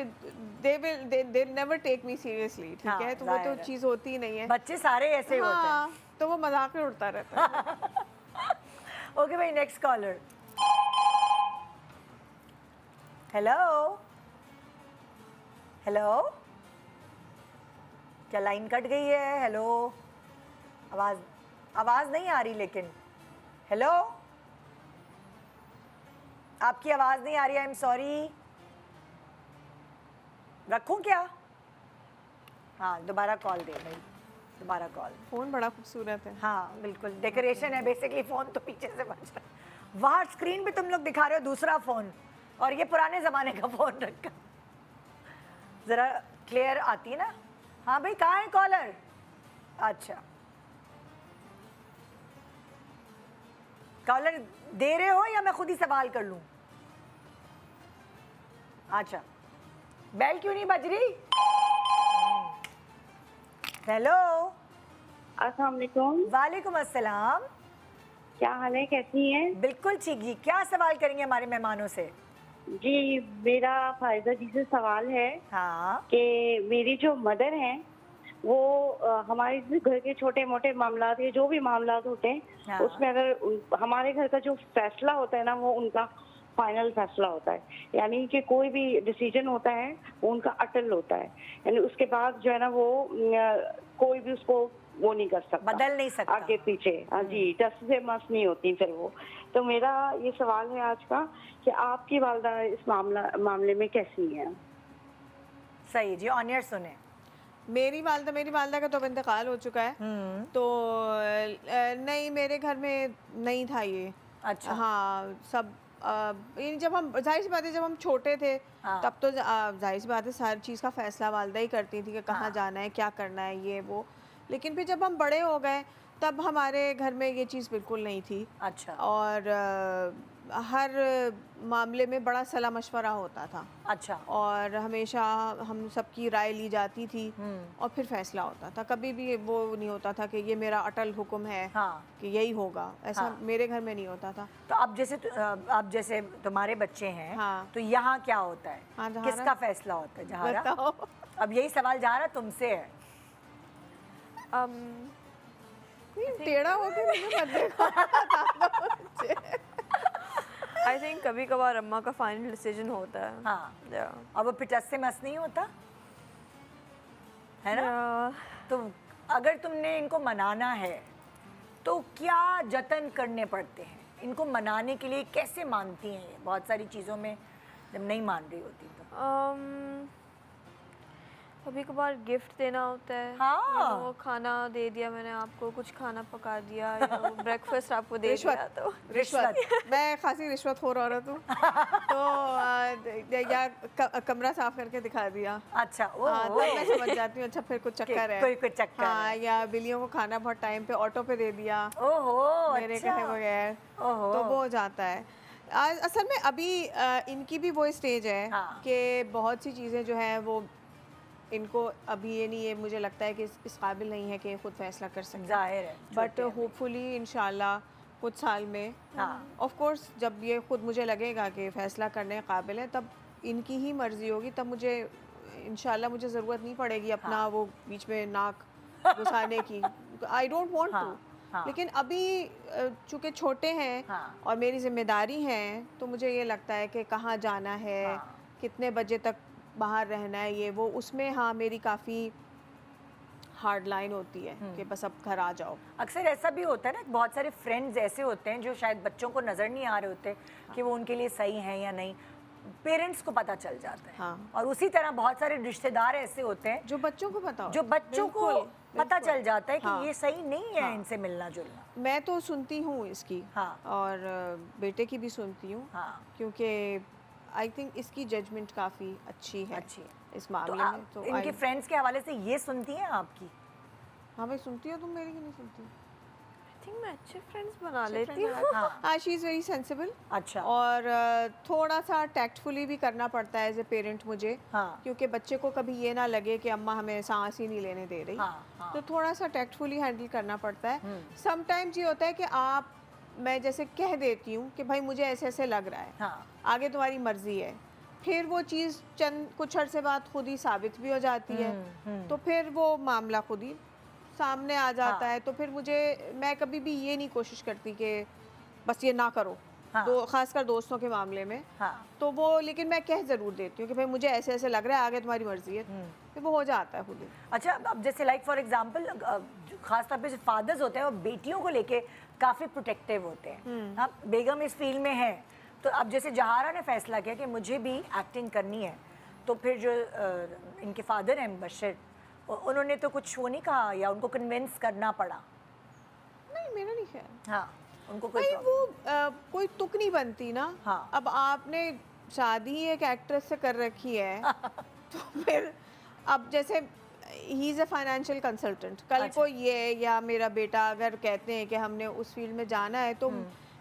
they never take me seriously, ठीक हाँ, है, तो वो तो जाहिर है। चीज़ होती ही नहीं है। बच्चे सारे ऐसे ही होते हैं। हाँ, तो वो मजाक में उड़ता रहता है। ओके भाई, नेक्स्ट कॉलर। हेलो हेलो, क्या लाइन कट गई है? हेलो, आवाज नहीं आ रही, लेकिन हेलो, आपकी आवाज नहीं आ रही। I am sorry. रखूं क्या? हाँ, दोबारा कॉल दे भाई, दोबारा कॉल। फ़ोन बड़ा खूबसूरत है। हाँ बिल्कुल, डेकोरेशन है बेसिकली। फ़ोन तो पीछे से बज रहा है, वहाँ स्क्रीन पे तुम लोग दिखा रहे हो दूसरा फ़ोन, और ये पुराने ज़माने का फ़ोन रखा। ज़रा क्लियर आती है ना? हाँ भाई, कहाँ है कॉलर? अच्छा, कॉलर दे रहे हो या मैं खुद ही सवाल कर लूँ? अच्छा, बेल क्यों नहीं बज रही? हेलो। अस्सलाम वालेकुम। वालेकुम अस्सलाम। क्या हाल है, कैसी हैं? बिल्कुल ठीक जी। क्या सवाल करेंगे हमारे मेहमानों से? जी, मेरा फायजा जी से सवाल है हाँ। कि मेरी जो मदर हैं वो हमारे घर के छोटे मोटे मामलात या जो भी मामलात होते हैं, हाँ। उसमें अगर हमारे घर का जो फैसला होता है ना, वो उनका फाइनल फैसला होता है। यानी कि कोई भी डिसीजन होता है वो उनका अटल होता है, यानी उसके बाद जो है ना वो कोई भी उसको वो नहीं कर सकता, बदल नहीं सकता। आगे पीछे। हाँ जी, टस से मस नहीं होती फिर वो। तो मेरा ये सवाल है आज का कि आपकी वालदा इस मामले में कैसी हैं? सही जी, ऑन एयर सुने। मेरी वालदा का तो अब इंतकाल हो चुका है, तो नहीं, मेरे घर में नहीं था ये। अच्छा। हाँ, सब जब हम, जाहिर सी बात है, जब हम छोटे थे हाँ। तब तो जाहिर सी बात है सारी चीज़ का फैसला वालदा ही करती थी कि कहाँ हाँ। जाना है, क्या करना है, ये वो। लेकिन फिर जब हम बड़े हो गए तब हमारे घर में ये चीज़ बिल्कुल नहीं थी। अच्छा। और हर मामले में बड़ा सलाह मशवरा होता था, अच्छा। और हमेशा हम सबकी राय ली जाती थी और फिर फैसला होता था। कभी भी वो नहीं होता था कि ये मेरा अटल हुक्म है हाँ। कि यही होगा, ऐसा हाँ। मेरे घर में नहीं होता था। तो अब जैसे तुम्हारे बच्चे हैं, हाँ। तो यहाँ क्या होता है? हाँ, जहारा। किसका फैसला होता है जहारा? बताओ। अब यही सवाल जहारा तुमसे है। टेढ़ा होके मुझे मत देखो। आई थिंक कभी कभार अम्मा का फाइनल डिसीजन होता है। हाँ, Yeah. और वो पिटस से मस नहीं होता है ना? Yeah. तो अगर तुमने इनको मनाना है तो क्या जतन करने पड़ते हैं? इनको मनाने के लिए कैसे मानती हैं ये बहुत सारी चीज़ों में जब नहीं मान रही होती तो? कभी कभार गिफ्ट देना होता है। हाँ। वो खाना दे दिया मैंने आपको, कुछ खाना पका दिया या ब्रेकफास्ट आपको दे रिश्वत। दिया तो रिश्वत। मैं खासी रिश्वत हो औरत हूँ। तो या कमरा साफ करके दिखा दिया। अच्छा, ओ हाँ, तब मैं समझ जाती हूँ अच्छा फिर कुछ चक्कर है। कोई चक्कर हाँ, है। या बिल्लियों को खाना बहुत टाइम पे ऑटो पे दे दिया ओहो, मेरे अच्छा। कहे बगैर, ओहो। तो वो हो जाता है। असल में अभी इनकी भी वो स्टेज है हाँ। कि बहुत सी चीज़ें जो है वो इनको अभी ये नहीं है, मुझे लगता है कि इस काबिल नहीं है कि खुद फैसला कर सकें। जाहिर है, बट छोटे हैं। होपफुली इंशाल्लाह कुछ साल में, हाँ। ऑफ कोर्स जब ये खुद मुझे लगेगा कि फ़ैसला करने के काबिल है तब इनकी ही मर्ज़ी होगी, तब मुझे इंशाल्लाह मुझे ज़रूरत नहीं पड़ेगी अपना वो बीच में नाक घुसाने की। आई डोंट वांट हाँ, टू। हाँ। लेकिन अभी चूँकि छोटे हैं हाँ। और मेरी जिम्मेदारी है तो मुझे ये लगता है कि कहाँ जाना है, हाँ। कितने बजे तक बाहर रहना है, ये वो उसमें हाँ मेरी काफ़ी हार्ड लाइन होती है कि बस अब घर आ जाओ। अक्सर ऐसा भी होता है ना, बहुत सारे फ्रेंड्स ऐसे होते हैं जो शायद बच्चों को नज़र नहीं आ रहे होते कि वो उनके लिए सही हैं या नहीं, पेरेंट्स को पता चल जाता है। हाँ। और उसी तरह बहुत सारे रिश्तेदार ऐसे होते हैं जो बच्चों को पता हो, जो बच्चों को बिल्कुल, पता बिल्कुल। चल जाता है कि हाँ। ये सही नहीं है हाँ। इनसे मिलना जुलना। मैं तो सुनती हूँ इसकी, हाँ। और बेटे की भी सुनती हूँ, हाँ। क्योंकि आई थिंक इसकी जजमेंट काफ़ी अच्छी है अच्छी है। इस तो मामले में। आप तो इनके फ्रेंड्स के हवाले से ये सुनती हैं आपकी? हाँ, मैं सुनती हूँ, तुम मेरी क्यों नहीं सुनती? आई थिंक मैं अच्छे फ्रेंड्स बना लेती हूँ। हाँ, हाँ, शी इज़ वेरी सेंसिबल। अच्छा। और थोड़ा सा टैक्टफुली भी करना पड़ता है एज ए पेरेंट मुझे, हाँ। क्योंकि बच्चे को कभी ये ना लगे कि अम्मा हमें सांस ही नहीं लेने दे रही। हाँ, हाँ। तो थोड़ा सा टैक्टफुली हैंडल करना पड़ता है। समटाइम्स ये होता है कि मैं जैसे कह देती हूँ कि भाई मुझे ऐसे ऐसे लग रहा है, हाँ। आगे तुम्हारी मर्जी है, फिर वो चीज़ चंद कुछ अरसे बाद खुद ही साबित भी हो जाती है, तो फिर वो मामला खुद ही सामने आ जाता है। तो फिर मैं कभी भी ये नहीं कोशिश करती कि बस ये ना करो, हाँ। खासकर दोस्तों के मामले में। हाँ। तो वो लेकिन मैं कह ज़रूर देती हूँ कि भाई मुझे ऐसे ऐसे लग रहा है, आगे तुम्हारी मर्जी है, फिर वो हो जाता है खुद ही। अच्छा, अब जैसे लाइक फॉर एग्जांपल खास तौर पे जो फादर्स होते हैं वो बेटियों को लेके काफ़ी प्रोटेक्टिव होते हैं। हाँ, बेगम इस फील्ड में है, तो अब जैसे जहारा ने फैसला किया कि मुझे भी एक्टिंग करनी है, तो फिर जो इनके फादर हैं मुबश्शिर, उन्होंने तो कुछ वो नहीं कहा या उनको कन्विंस करना पड़ा? नहीं, मेरा नहीं ख्याल। हाँ, उनको कोई भाई problem- वो कोई तुक नहीं बनती ना। हाँ। अब आपने शादी ही एक एक्ट्रेस से कर रखी है तो फिर अब जैसे he is a financial consultant, कल को ये या मेरा बेटा अगर कहते हैं कि हमने उस फील्ड में जाना है, तो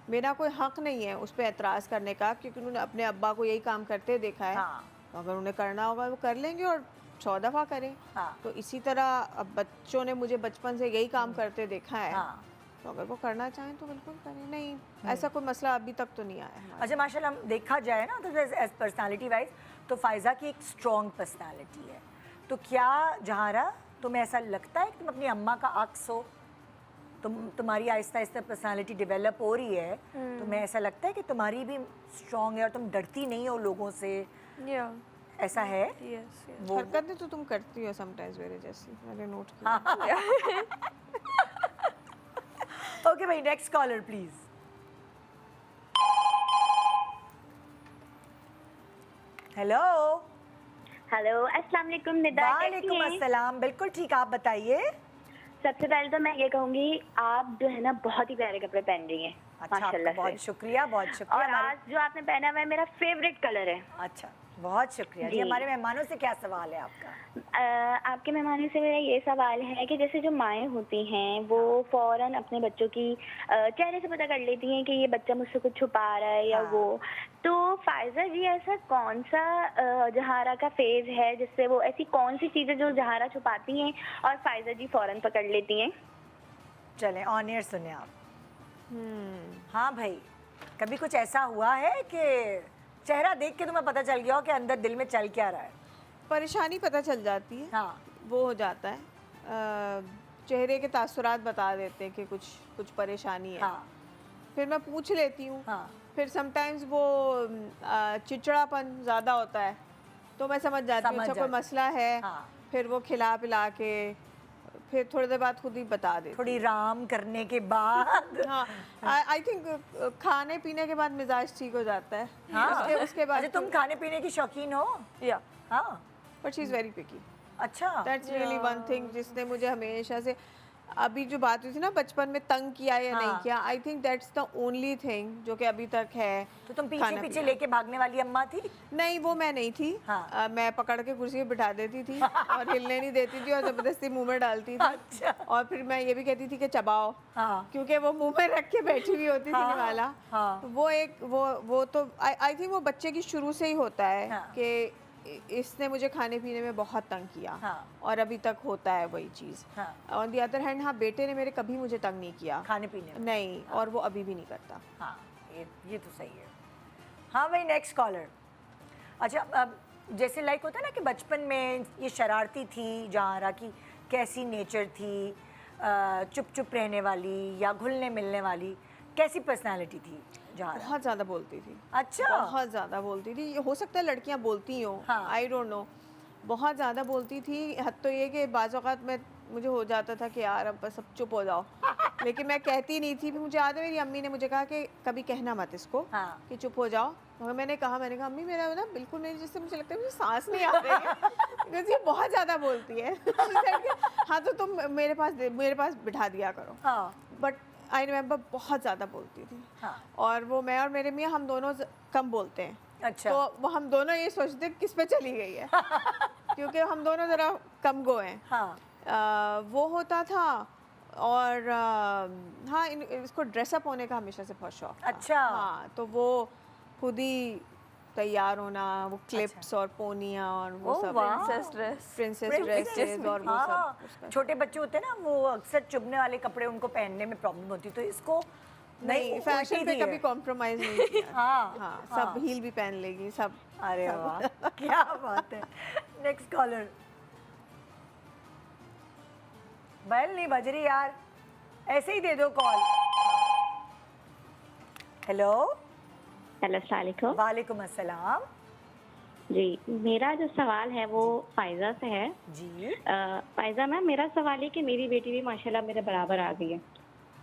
मेरा कोई हक नहीं है उस पर एतराज़ करने का, क्योंकि उन्होंने अपने अब्बा को यही काम करते देखा है। हाँ। तो अगर उन्हें करना होगा वो कर लेंगे और 100 दफ़ा करें। हाँ। तो इसी तरह अब बच्चों ने मुझे बचपन से यही काम करते देखा है, हाँ। तो अगर वो करना चाहें तो बिल्कुल करें। नहीं, ऐसा कोई मसला अभी तक तो नहीं आया हमारे। अच्छा, माशाल्लाह, हम देखा जाए ना तो एज पर्सनालिटी वाइज तो फ़ायज़ा की एक स्ट्रॉन्ग पर्सनालिटी है, तो क्या जहारा तुम्हें ऐसा लगता है कि तुम अपनी अम्मा का अक्स हो? तुम्हारी आहिस्ता आहिस्ता पर्सनालिटी डेवलप हो रही है, तुम्हें ऐसा लगता है कि तुम्हारी भी स्ट्रॉन्ग है और तुम डरती नहीं हो लोगों से, या ऐसा है? यस वो हरकतें तो तुम करती हो समटाइम्स मेरे जैसी, मैंने नोट किया। ओके भाई, next collar please. Hello. Hello, अस्सलाम वालेकुम निदा, कैसी वालेकुम हैं? अस्सलाम, बिल्कुल ठीक, आप बताइए। सबसे पहले तो मैं ये कहूंगी, आप जो है ना बहुत ही प्यारे कपड़े पहन रही हैं, अच्छा, माशाल्लाह आपका बहुत से। शुक्रिया, बहुत शुक्रिया। और आज जो आपने पहना हुआ है मेरा फेवरेट कलर है। अच्छा, बहुत शुक्रिया जी। जी। हमारे मेहमानों से क्या सवाल है आपका? आपके मेहमानों से मेरा ये सवाल है कि जैसे जो माएँ होती हैं वो फ़ौरन अपने बच्चों की चेहरे से पता कर लेती हैं कि ये बच्चा मुझसे कुछ छुपा रहा है या हाँ। वो, तो फ़ायज़ा जी ऐसा कौन सा जहारा का फेज़ है जिससे वो ऐसी कौन सी चीज़ें जो जहारा छुपाती हैं और फ़ायज़ा जी फ़ौरन पकड़ लेती हैं? चलें, ऑन एयर सुने आप। हाँ भाई, कभी कुछ ऐसा हुआ है कि चेहरा देख के तुम्हें पता चल गया हो कि अंदर दिल में चल क्या रहा है? परेशानी पता चल जाती है, हाँ। वो हो जाता है। चेहरे के तासुरात बता देते हैं कि कुछ परेशानी है। हाँ फिर मैं पूछ लेती हूँ। हाँ फिर समटाइम्स वो चिड़चिड़ापन ज़्यादा होता है तो मैं समझ जाती हूँ समझ अच्छा कोई जाती। मसला है। हाँ। फिर वो खिला पिला के फिर थोड़ी देर बाद खुद ही बता देती। थोड़ी राम करने के बाद हाँ आई थिंक खाने पीने के बाद मिजाज ठीक हो जाता है। हाँ उसके बाद अच्छा तुम खाने पीने की शौकीन हो? या हाँ but she is very picky. अच्छा दैट्स रियली वन थिंग जिसने मुझे हमेशा से अभी जो बात हुई थी ना बचपन में तंग किया या नहीं हाँ। किया, I think that's the only thing जो कि अभी तक है। तो तुम पीछे खाना पीछे पीना। लेके भागने वाली अम्मा थी? नहीं वो मैं नहीं थी। हाँ। मैं पकड़ के कुर्सी पे बिठा देती थी और हिलने नहीं देती थी और ज़बरदस्ती मुंह में डालती थी। अच्छा। और फिर मैं ये भी कहती थी कि चबाओ, हाँ क्योंकि वो मुंह में रख के बैठी हुई होती थी हाँ, निवाला। हाँ। तो वो तो आई थिंक वो बच्चे की शुरू से ही होता है हाँ। कि इसने मुझे खाने पीने में बहुत तंग किया। हाँ। और अभी तक होता है वही चीज़। हाँ। ऑन दी अदर हैंड हाँ बेटे ने मेरे कभी मुझे तंग नहीं किया खाने पीने में? नहीं, और वो अभी भी नहीं करता। हाँ ये तो सही है। हाँ भाई नेक्स्ट कॉलर। अच्छा अब जैसे लाइक होता है ना कि बचपन में ये शरारती थी जहारा की कैसी नेचर थी, चुप चुप रहने वाली या घुलने मिलने वाली, कैसी पर्सनालिटी थी जहारा? बहुत ज़्यादा बोलती थी। अच्छा बहुत ज़्यादा बोलती थी। हो सकता है लड़कियां बोलती हो, हाँ। I don't know. बहुत ज़्यादा बोलती थी। हद तो ये कि बाज़ औक़ात में मुझे हो जाता था कि यार अब बस अब चुप हो जाओ लेकिन मैं कहती नहीं थी। फिर मुझे याद है मेरी अम्मी ने मुझे कहा कि कभी कहना मत इसको हाँ। कि चुप हो जाओ। मगर मैंने कहा अम्मी मेरा ना बिल्कुल मेरी जिससे मुझे लगता है मुझे सांस नहीं आ रही है बिकॉज़ ये बहुत ज़्यादा बोलती है। She said कि, हाँ तो तुम मेरे पास बिठा दिया करो। हाँ बट आई रिमेंबर बहुत ज़्यादा बोलती थी। हाँ। और वो मैं और मेरे मियाँ हम दोनों कम बोलते हैं। अच्छा तो वो हम दोनों ये सोचते हैं किस पे चली गई है क्योंकि हम दोनों ज़रा कम गो हैं। हाँ वो होता था। और हाँ इसको ड्रेसअप होने का हमेशा से बहुत शौक था। अच्छा। हाँ तो वो खुद ही तैयार होना, वो क्लिप्स और पोनियाँ और वो ओह, सब वाह। प्रिंसेस Princess ड्रेसेस और वो हाँ, सब उसका। छोटे बच्चे होते हैं ना वो अक्सर चुभने वाले कपड़े उनको पहनने में प्रॉब्लम होती है तो इसको नहीं फैशन उल्टी पे दी है। कभी कॉम्प्रोमाइज नहीं किया। हाँ हाँ सब हील भी पहन लेगी सब। अरे वाह क्या बात है। Next collar. बैल नहीं बज रही यार, ऐसे ही दे दो कॉल। हेलो हेलो अस्सलाम वालेकुम। वालेकुम अस्सलाम जी मेरा जो सवाल है वो फायजा से है। जी। फायजा मैम मेरा सवाल है कि मेरी बेटी भी माशाल्लाह मेरे बराबर आ गई है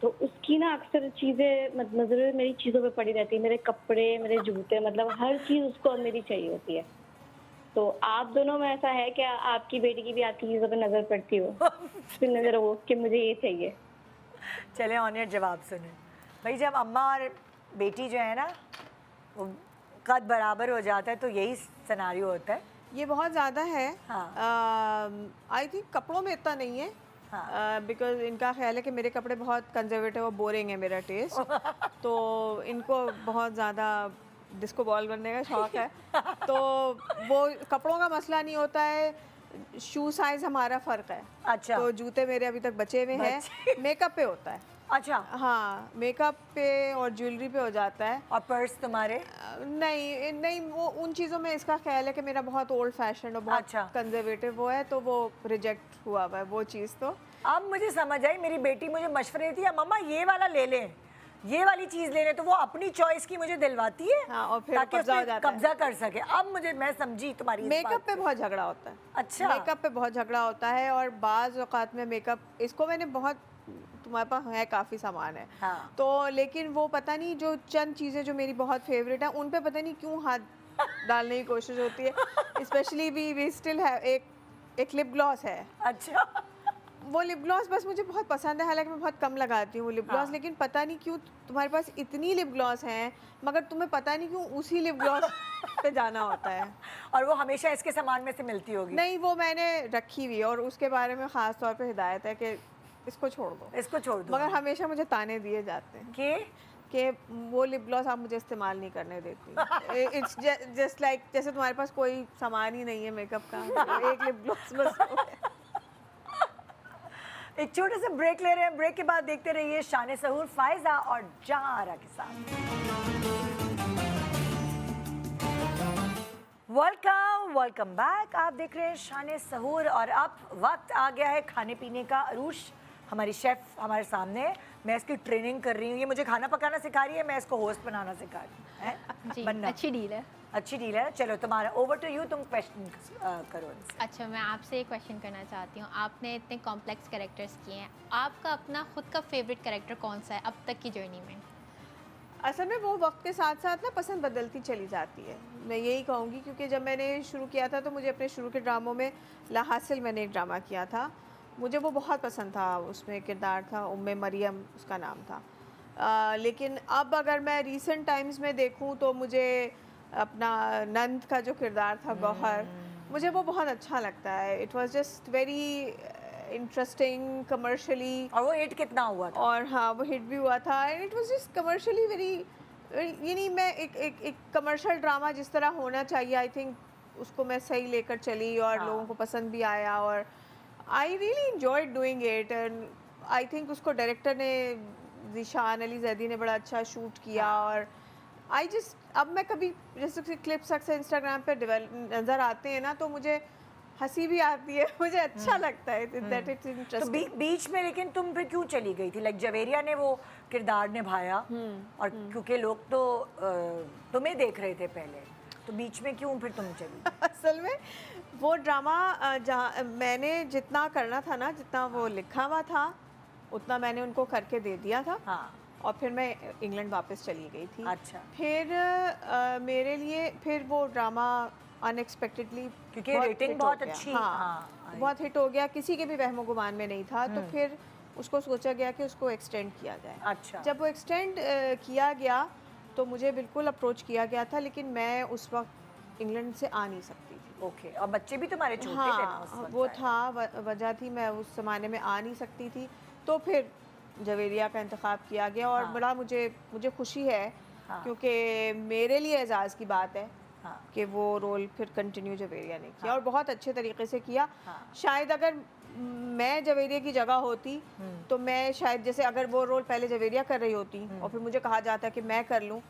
तो उसकी ना अक्सर चीज़ें नजर मेरी चीज़ों पे पड़ी रहती है, मेरे कपड़े मेरे जूते मतलब हर चीज़ उसको अब मेरी चाहिए होती है। तो आप दोनों में ऐसा है क्या आपकी बेटी की भी आपकी चीज़ों पे नज़र पड़ती हो फिर नज़र हो कि मुझे ये चाहिए? चले ऑनियर जवाब सुने भाई। जब अम्मा और बेटी जो है ना वो कद बराबर हो जाता है तो यही सिनारियो होता है। ये बहुत ज़्यादा है। हाँ। आई थिंक कपड़ों में इतना नहीं है। हाँ। बिकॉज इनका ख्याल है कि मेरे कपड़े बहुत कंजर्वेटिव और बोरिंग है मेरा टेस्ट तो इनको बहुत ज़्यादा डिस्को बॉल बनने का शौक है तो वो कपड़ों का मसला नहीं होता है। शू साइज हमारा फ़र्क है। अच्छा। तो जूते मेरे अभी तक बचे हुए हैं। मेकअप पे होता है। अच्छा। हाँ मेकअप पे और ज्वेलरी पे हो जाता है। और पर्स तुम्हारे? नहीं वो उन चीज़ों में इसका ख्याल है कि मेरा बहुत ओल्ड फैशन और बहुत अच्छा। कंजर्वेटिव वो है तो वो रिजेक्ट हुआ हुआ है वो चीज़। तो अब मुझे समझ आई, मेरी बेटी मुझे मशवरे देती है मम्मा ये वाला ले लें, ये वाली चीज़ ले लें, तो वो अपनी चॉइस की मुझे दिलवाती है। हाँ, और फिर ताकि कब्जा उस हो पे जाता है। कब्जा कर सके। अब मुझे मैं समझी तुम्हारी इस मेकअप बात पे से। बहुत झगड़ा होता है। अच्छा। मेकअप पे बहुत झगड़ा होता है और बाज़ औक़ात में मेकअप इसको मैंने बहुत तुम्हारे पास है काफ़ी सामान है। हाँ। तो लेकिन वो पता नहीं जो चंद चीज़ें जो मेरी बहुत फेवरेट हैं उन पे पता नहीं क्यों हाथ डालने की कोशिश होती है। स्पेशली वी स्टिल है एक लिप ग्लॉस है। अच्छा। वो लिप ग्लॉस बस मुझे बहुत पसंद है, हालांकि मैं बहुत कम लगाती हूँ लिप ग्लॉस। हाँ। लेकिन पता नहीं क्यों तुम्हारे पास इतनी लिप ग्लॉस हैं मगर तुम्हें पता नहीं क्यों उसी लिप ग्लॉस पे जाना होता है। और वो हमेशा इसके सामान में से मिलती होगी? नहीं वो मैंने रखी हुई है और उसके बारे में ख़ास तौर पे हिदायत है कि इसको छोड़ दो। इसको छोड़ दो। मगर हमेशा मुझे ताने दिए जाते हैं कि वो लिप ग्लॉस आप मुझे इस्तेमाल नहीं करने देती। इट्स जस्ट लाइक जैसे तुम्हारे पास कोई सामान ही नहीं है मेकअप का, एक लिप ग्लॉस बस हो है। एक छोटे से ब्रेक ले रहे हैं। ब्रेक के बाद देखते रहिए शान सहूर, फायजा और जहारा के साथ। Welcome back. आप देख रहे हैं शान सहूर और अब वक्त आ गया है खाने पीने का। अरूश हमारी शेफ़ हमारे सामने है, मैं इसकी ट्रेनिंग कर रही हूँ, ये मुझे खाना पकाना सिखा रही है, मैं इसको होस्ट बनाना सिखा रही हूँ, है? जी, बनना अच्छी डील है। अच्छी डील है। चलो तुम्हारा ओवर टू यू, तुम क्वेश्चन करो इनसे। अच्छा, मैं आपसे एक क्वेश्चन करना चाहती हूँ। आपने इतने कॉम्प्लेक्स कैरेक्टर्स किए हैं, आपका अपना खुद का फेवरेट कैरेक्टर कौन सा है अब तक की जर्नी में? असल में वो वक्त के साथ साथ ना पसंद बदलती चली जाती है, मैं यही कहूँगी, क्योंकि जब मैंने शुरू किया था तो मुझे अपने शुरू के ड्रामों में ला हासिल मैंने एक ड्रामा किया था, मुझे वो बहुत पसंद था, उसमें किरदार था उम्मे मरियम उसका नाम था। लेकिन अब अगर मैं रीसेंट टाइम्स में देखूं तो मुझे अपना नंद का जो किरदार था गौहर, मुझे वो बहुत अच्छा लगता है। It was just very interesting commercially, और वो हिट कितना हुआ था? और हाँ वो हिट भी हुआ था, and it was just commercially very, यानी मैं एक कमर्शियल ड्रामा जिस तरह होना चाहिए, आई थिंक उसको मैं सही लेकर चली और हाँ। लोगों को पसंद भी आया, और I really enjoyed doing it. And I think उसको डायरेक्टर ने ज़ीशान अली जैदी ने बड़ा अच्छा शूट किया, और आई जस्ट अब मैं कभी जैसे क्लिप्स अक्सर इंस्टाग्राम पे नज़र आते हैं ना तो मुझे हंसी भी आती है, मुझे अच्छा लगता है, दैट इट्स तो इंटरेस्टिंग। बीच में लेकिन तुम फिर क्यों चली गई थी? लाइक जवेरिया ने वो किरदार निभाया और क्योंकि लोग तो तुम्हें देख रहे थे पहले, तो बीच में क्यों फिर तुम चली? असल में वो ड्रामा जहाँ मैंने जितना करना था ना, जितना वो लिखा हुआ था उतना मैंने उनको करके दे दिया था, हाँ। और फिर मैं इंग्लैंड वापस चली गई थी। अच्छा। फिर मेरे लिए फिर वो ड्रामा अनएक्सपेक्टेडली, क्योंकि रेटिंग बहुत अच्छी, हाँ, बहुत हिट हो गया, किसी के भी वहमो गुमान में नहीं था, तो फिर उसको सोचा गया कि उसको एक्सटेंड किया जाए। अच्छा। जब वो एक्सटेंड किया गया तो मुझे बिल्कुल अप्रोच किया गया था, लेकिन मैं उस वक्त इंग्लैंड से आ नहीं सकती थी। ओके, और बच्चे भी तुम्हारे छोटे थे ना उस हाँ वक्त वो शायद। था वजह थी, मैं उस ज़माने में आ नहीं सकती थी, तो फिर जवेरिया का इंतखाब किया गया, और हाँ। बड़ा मुझे खुशी है, हाँ। क्योंकि मेरे लिए एजाज़ की बात है हाँ। कि वो रोल फिर कंटिन्यू जवेरिया ने किया, और बहुत अच्छे तरीके से किया। हाँ। शायद अगर मैं जवेरिया की जगह होती तो मैं शायद, जैसे अगर वो रोल पहले जवेरिया कर रही होती और फिर मुझे कहा जाता कि मैं कर लूँ,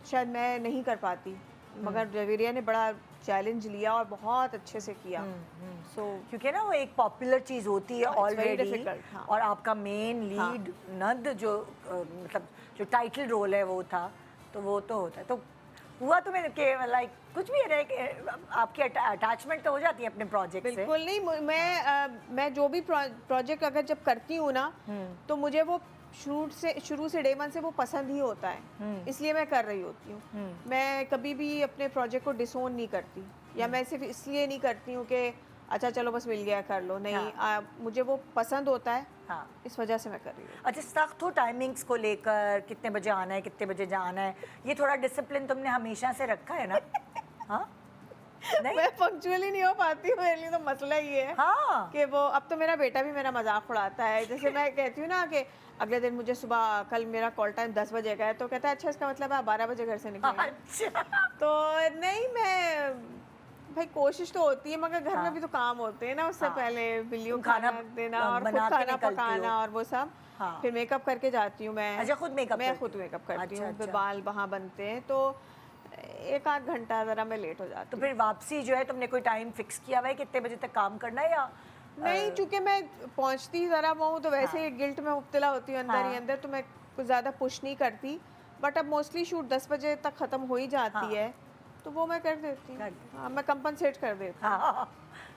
शायद मैं नहीं कर पाती, मगर जवेरिया ने बड़ा चैलेंज लिया और बहुत अच्छे से किया। सो क्योंकि ना वो एक पॉपुलर चीज़ होती है हाँ, it's very ऑलरेडी, difficult, हाँ। और आपका मेन लीड नंद जो मतलब जो टाइटल रोल है वो था, तो वो तो होता है, तो हुआ तुम्हें कि लाइक कुछ भी है कि आपकी अटैचमेंट तो हो जाती है अपने प्रोजेक्ट से? बिल्कुल नहीं, मैं जो भी प्रोजेक्ट अगर जब करती हूँ ना तो मुझे वो शुरू से डे वन से वो पसंद ही होता है, इसलिए मैं कर रही होती हूँ। मैं कभी भी अपने प्रोजेक्ट को डिसोन नहीं करती, या मैं सिर्फ इसलिए नहीं करती हूँ कि अच्छा चलो बस मिल गया कर लो, नहीं। मुझे वो पसंद होता है, हाँ। इस वजह से मैं कर रही हूँ। अच्छा, सख्त हो टाइमिंग्स को लेकर, कितने बजे आना है, कितने बजे जाना है, ये थोड़ा डिसिप्लिन तुमने हमेशा से रखा है ना? हाँ नहीं? मैं पंक्चुअली नहीं हो पाती हूँ, मेरे लिए तो मसला ही है हाँ। कि वो, अब तो मेरा बेटा भी मेरा मजाक उड़ाता है, जैसे मैं कहती हूँ ना कि अगले दिन मुझे सुबह, कल मेरा कॉल टाइम 10 बजे का है, तो कहता है अच्छा इसका मतलब है आप 12 बजे घर से निकलेंगे। अच्छा। तो नहीं, मैं भाई कोशिश तो होती है, मगर घर में भी तो काम होते हैं ना, उससे हाँ। पहले बिल्लियों तुम को खाना देना और खुद बना के खाना निकलती पकाना हो। और वो सब। हाँ। फिर मेकअप करके जाती हूँ मैं। अच्छा, खुद मेकअप मैं करती खुद हो? मेकअप करती अच्छा, हूँ, फिर अच्छा। बाल वहाँ बनते हैं, तो 1 आध घंटा ज़रा मैं लेट हो जाती तो हूँ। फिर वापसी जो है तुमने कोई टाइम फिक्स किया हुआ है कितने बजे तक काम करना है, या नहीं, चूंकि मैं पहुंचती ज़रा वो हूँ तो वैसे ही गिल्ट में मुब्तला होती हूँ अंदर ही अंदर, तो मैं कुछ ज़्यादा पुश नहीं करती, बट अब मोस्टली शूट 10 बजे तक ख़त्म हो ही जाती है, तो वो मैं कर देती हूँ। हाँ, मैं कंपनसेट कर देती हूँ। हाँ।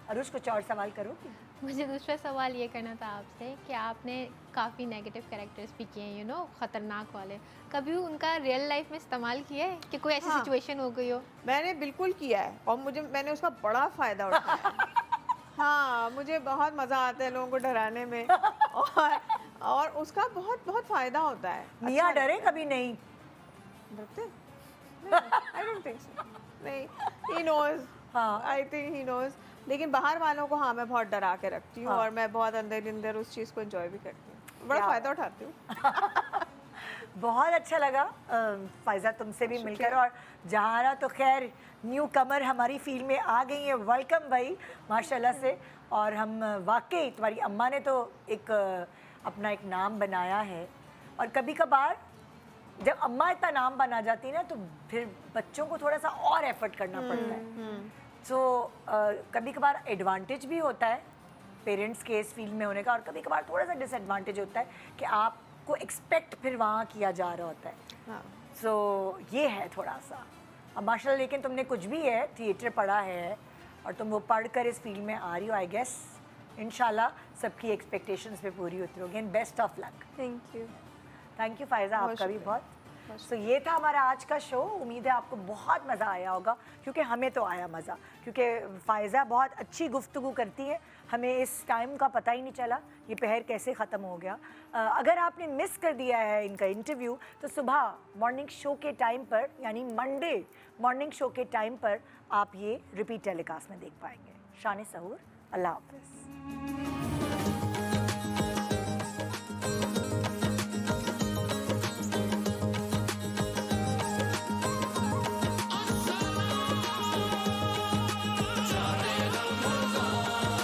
अरुष, कुछ और सवाल करोगी? मुझे दूसरा सवाल ये करना था आपसे कि आपने काफ़ी नेगेटिव कैरेक्टर्स भी किए हैं, यू नो, ख़तरनाक वाले, कभी उनका रियल लाइफ में इस्तेमाल किया है कि कोई ऐसी हाँ। सिचुएशन हो गई हो? मैंने बिल्कुल किया है, और मैंने उसका बड़ा फ़ायदा उठाया है। हाँ, मुझे बहुत मज़ा आता है लोगों को डराने में, और उसका बहुत बहुत फ़ायदा होता है। मियाँ डरे कभी नहीं? डरते? I don't think so. नहीं, he knows, I think he knows. लेकिन बाहर वालों को हाँ मैं बहुत डरा के रखती हूँ, और मैं बहुत अंदर अंदर उस चीज़ को एंजॉय भी करती हूँ, बड़ा फ़ायदा उठाती हूँ। बहुत अच्छा लगा फ़ायज़ा तुमसे भी मिलकर, और जहारा तो खैर न्यू कमर हमारी फील्ड में आ गई है, वेलकम भाई माशाल्लाह से। और हम वाकई तुम्हारी अम्मा ने तो एक अपना एक नाम बनाया है, और कभी कभार जब अम्मा इतना नाम बना जाती है ना तो फिर बच्चों को थोड़ा सा और एफर्ट करना पड़ता है। सो कभी कभार एडवांटेज भी होता है पेरेंट्स के इस फील्ड में होने का, और कभी कभार थोड़ा सा डिसएडवांटेज होता है कि आपको एक्सपेक्ट फिर वहाँ किया जा रहा होता है। हाँ। सो ये है थोड़ा सा। अब माशाल्लाह, लेकिन तुमने कुछ भी है, थिएटर पढ़ा है और तुम वो पढ़कर इस फील्ड में आ रही हो, आई गेस इंशाल्लाह सबकी एक्सपेक्टेशंस पे पूरी उतरोगी। And best of luck. Thank you. Thank you Faiza, बहुत आपका भी शुक्रिया। बहुत। सो ये था हमारा आज का शो। उम्मीद है आपको बहुत मज़ा आया होगा, क्योंकि हमें तो आया मज़ा, क्योंकि फ़ायज़ा बहुत अच्छी गुफ्तगू करती है। हमें इस टाइम का पता ही नहीं चला ये पहर कैसे ख़त्म हो गया। अगर आपने मिस कर दिया है इनका इंटरव्यू, तो सुबह मॉर्निंग शो के टाइम पर, यानी मंडे मॉर्निंग शो के टाइम पर आप ये रिपीट टेलीकास्ट में देख पाएंगे। शान सहूर, अल्लाह हाफ़िज़।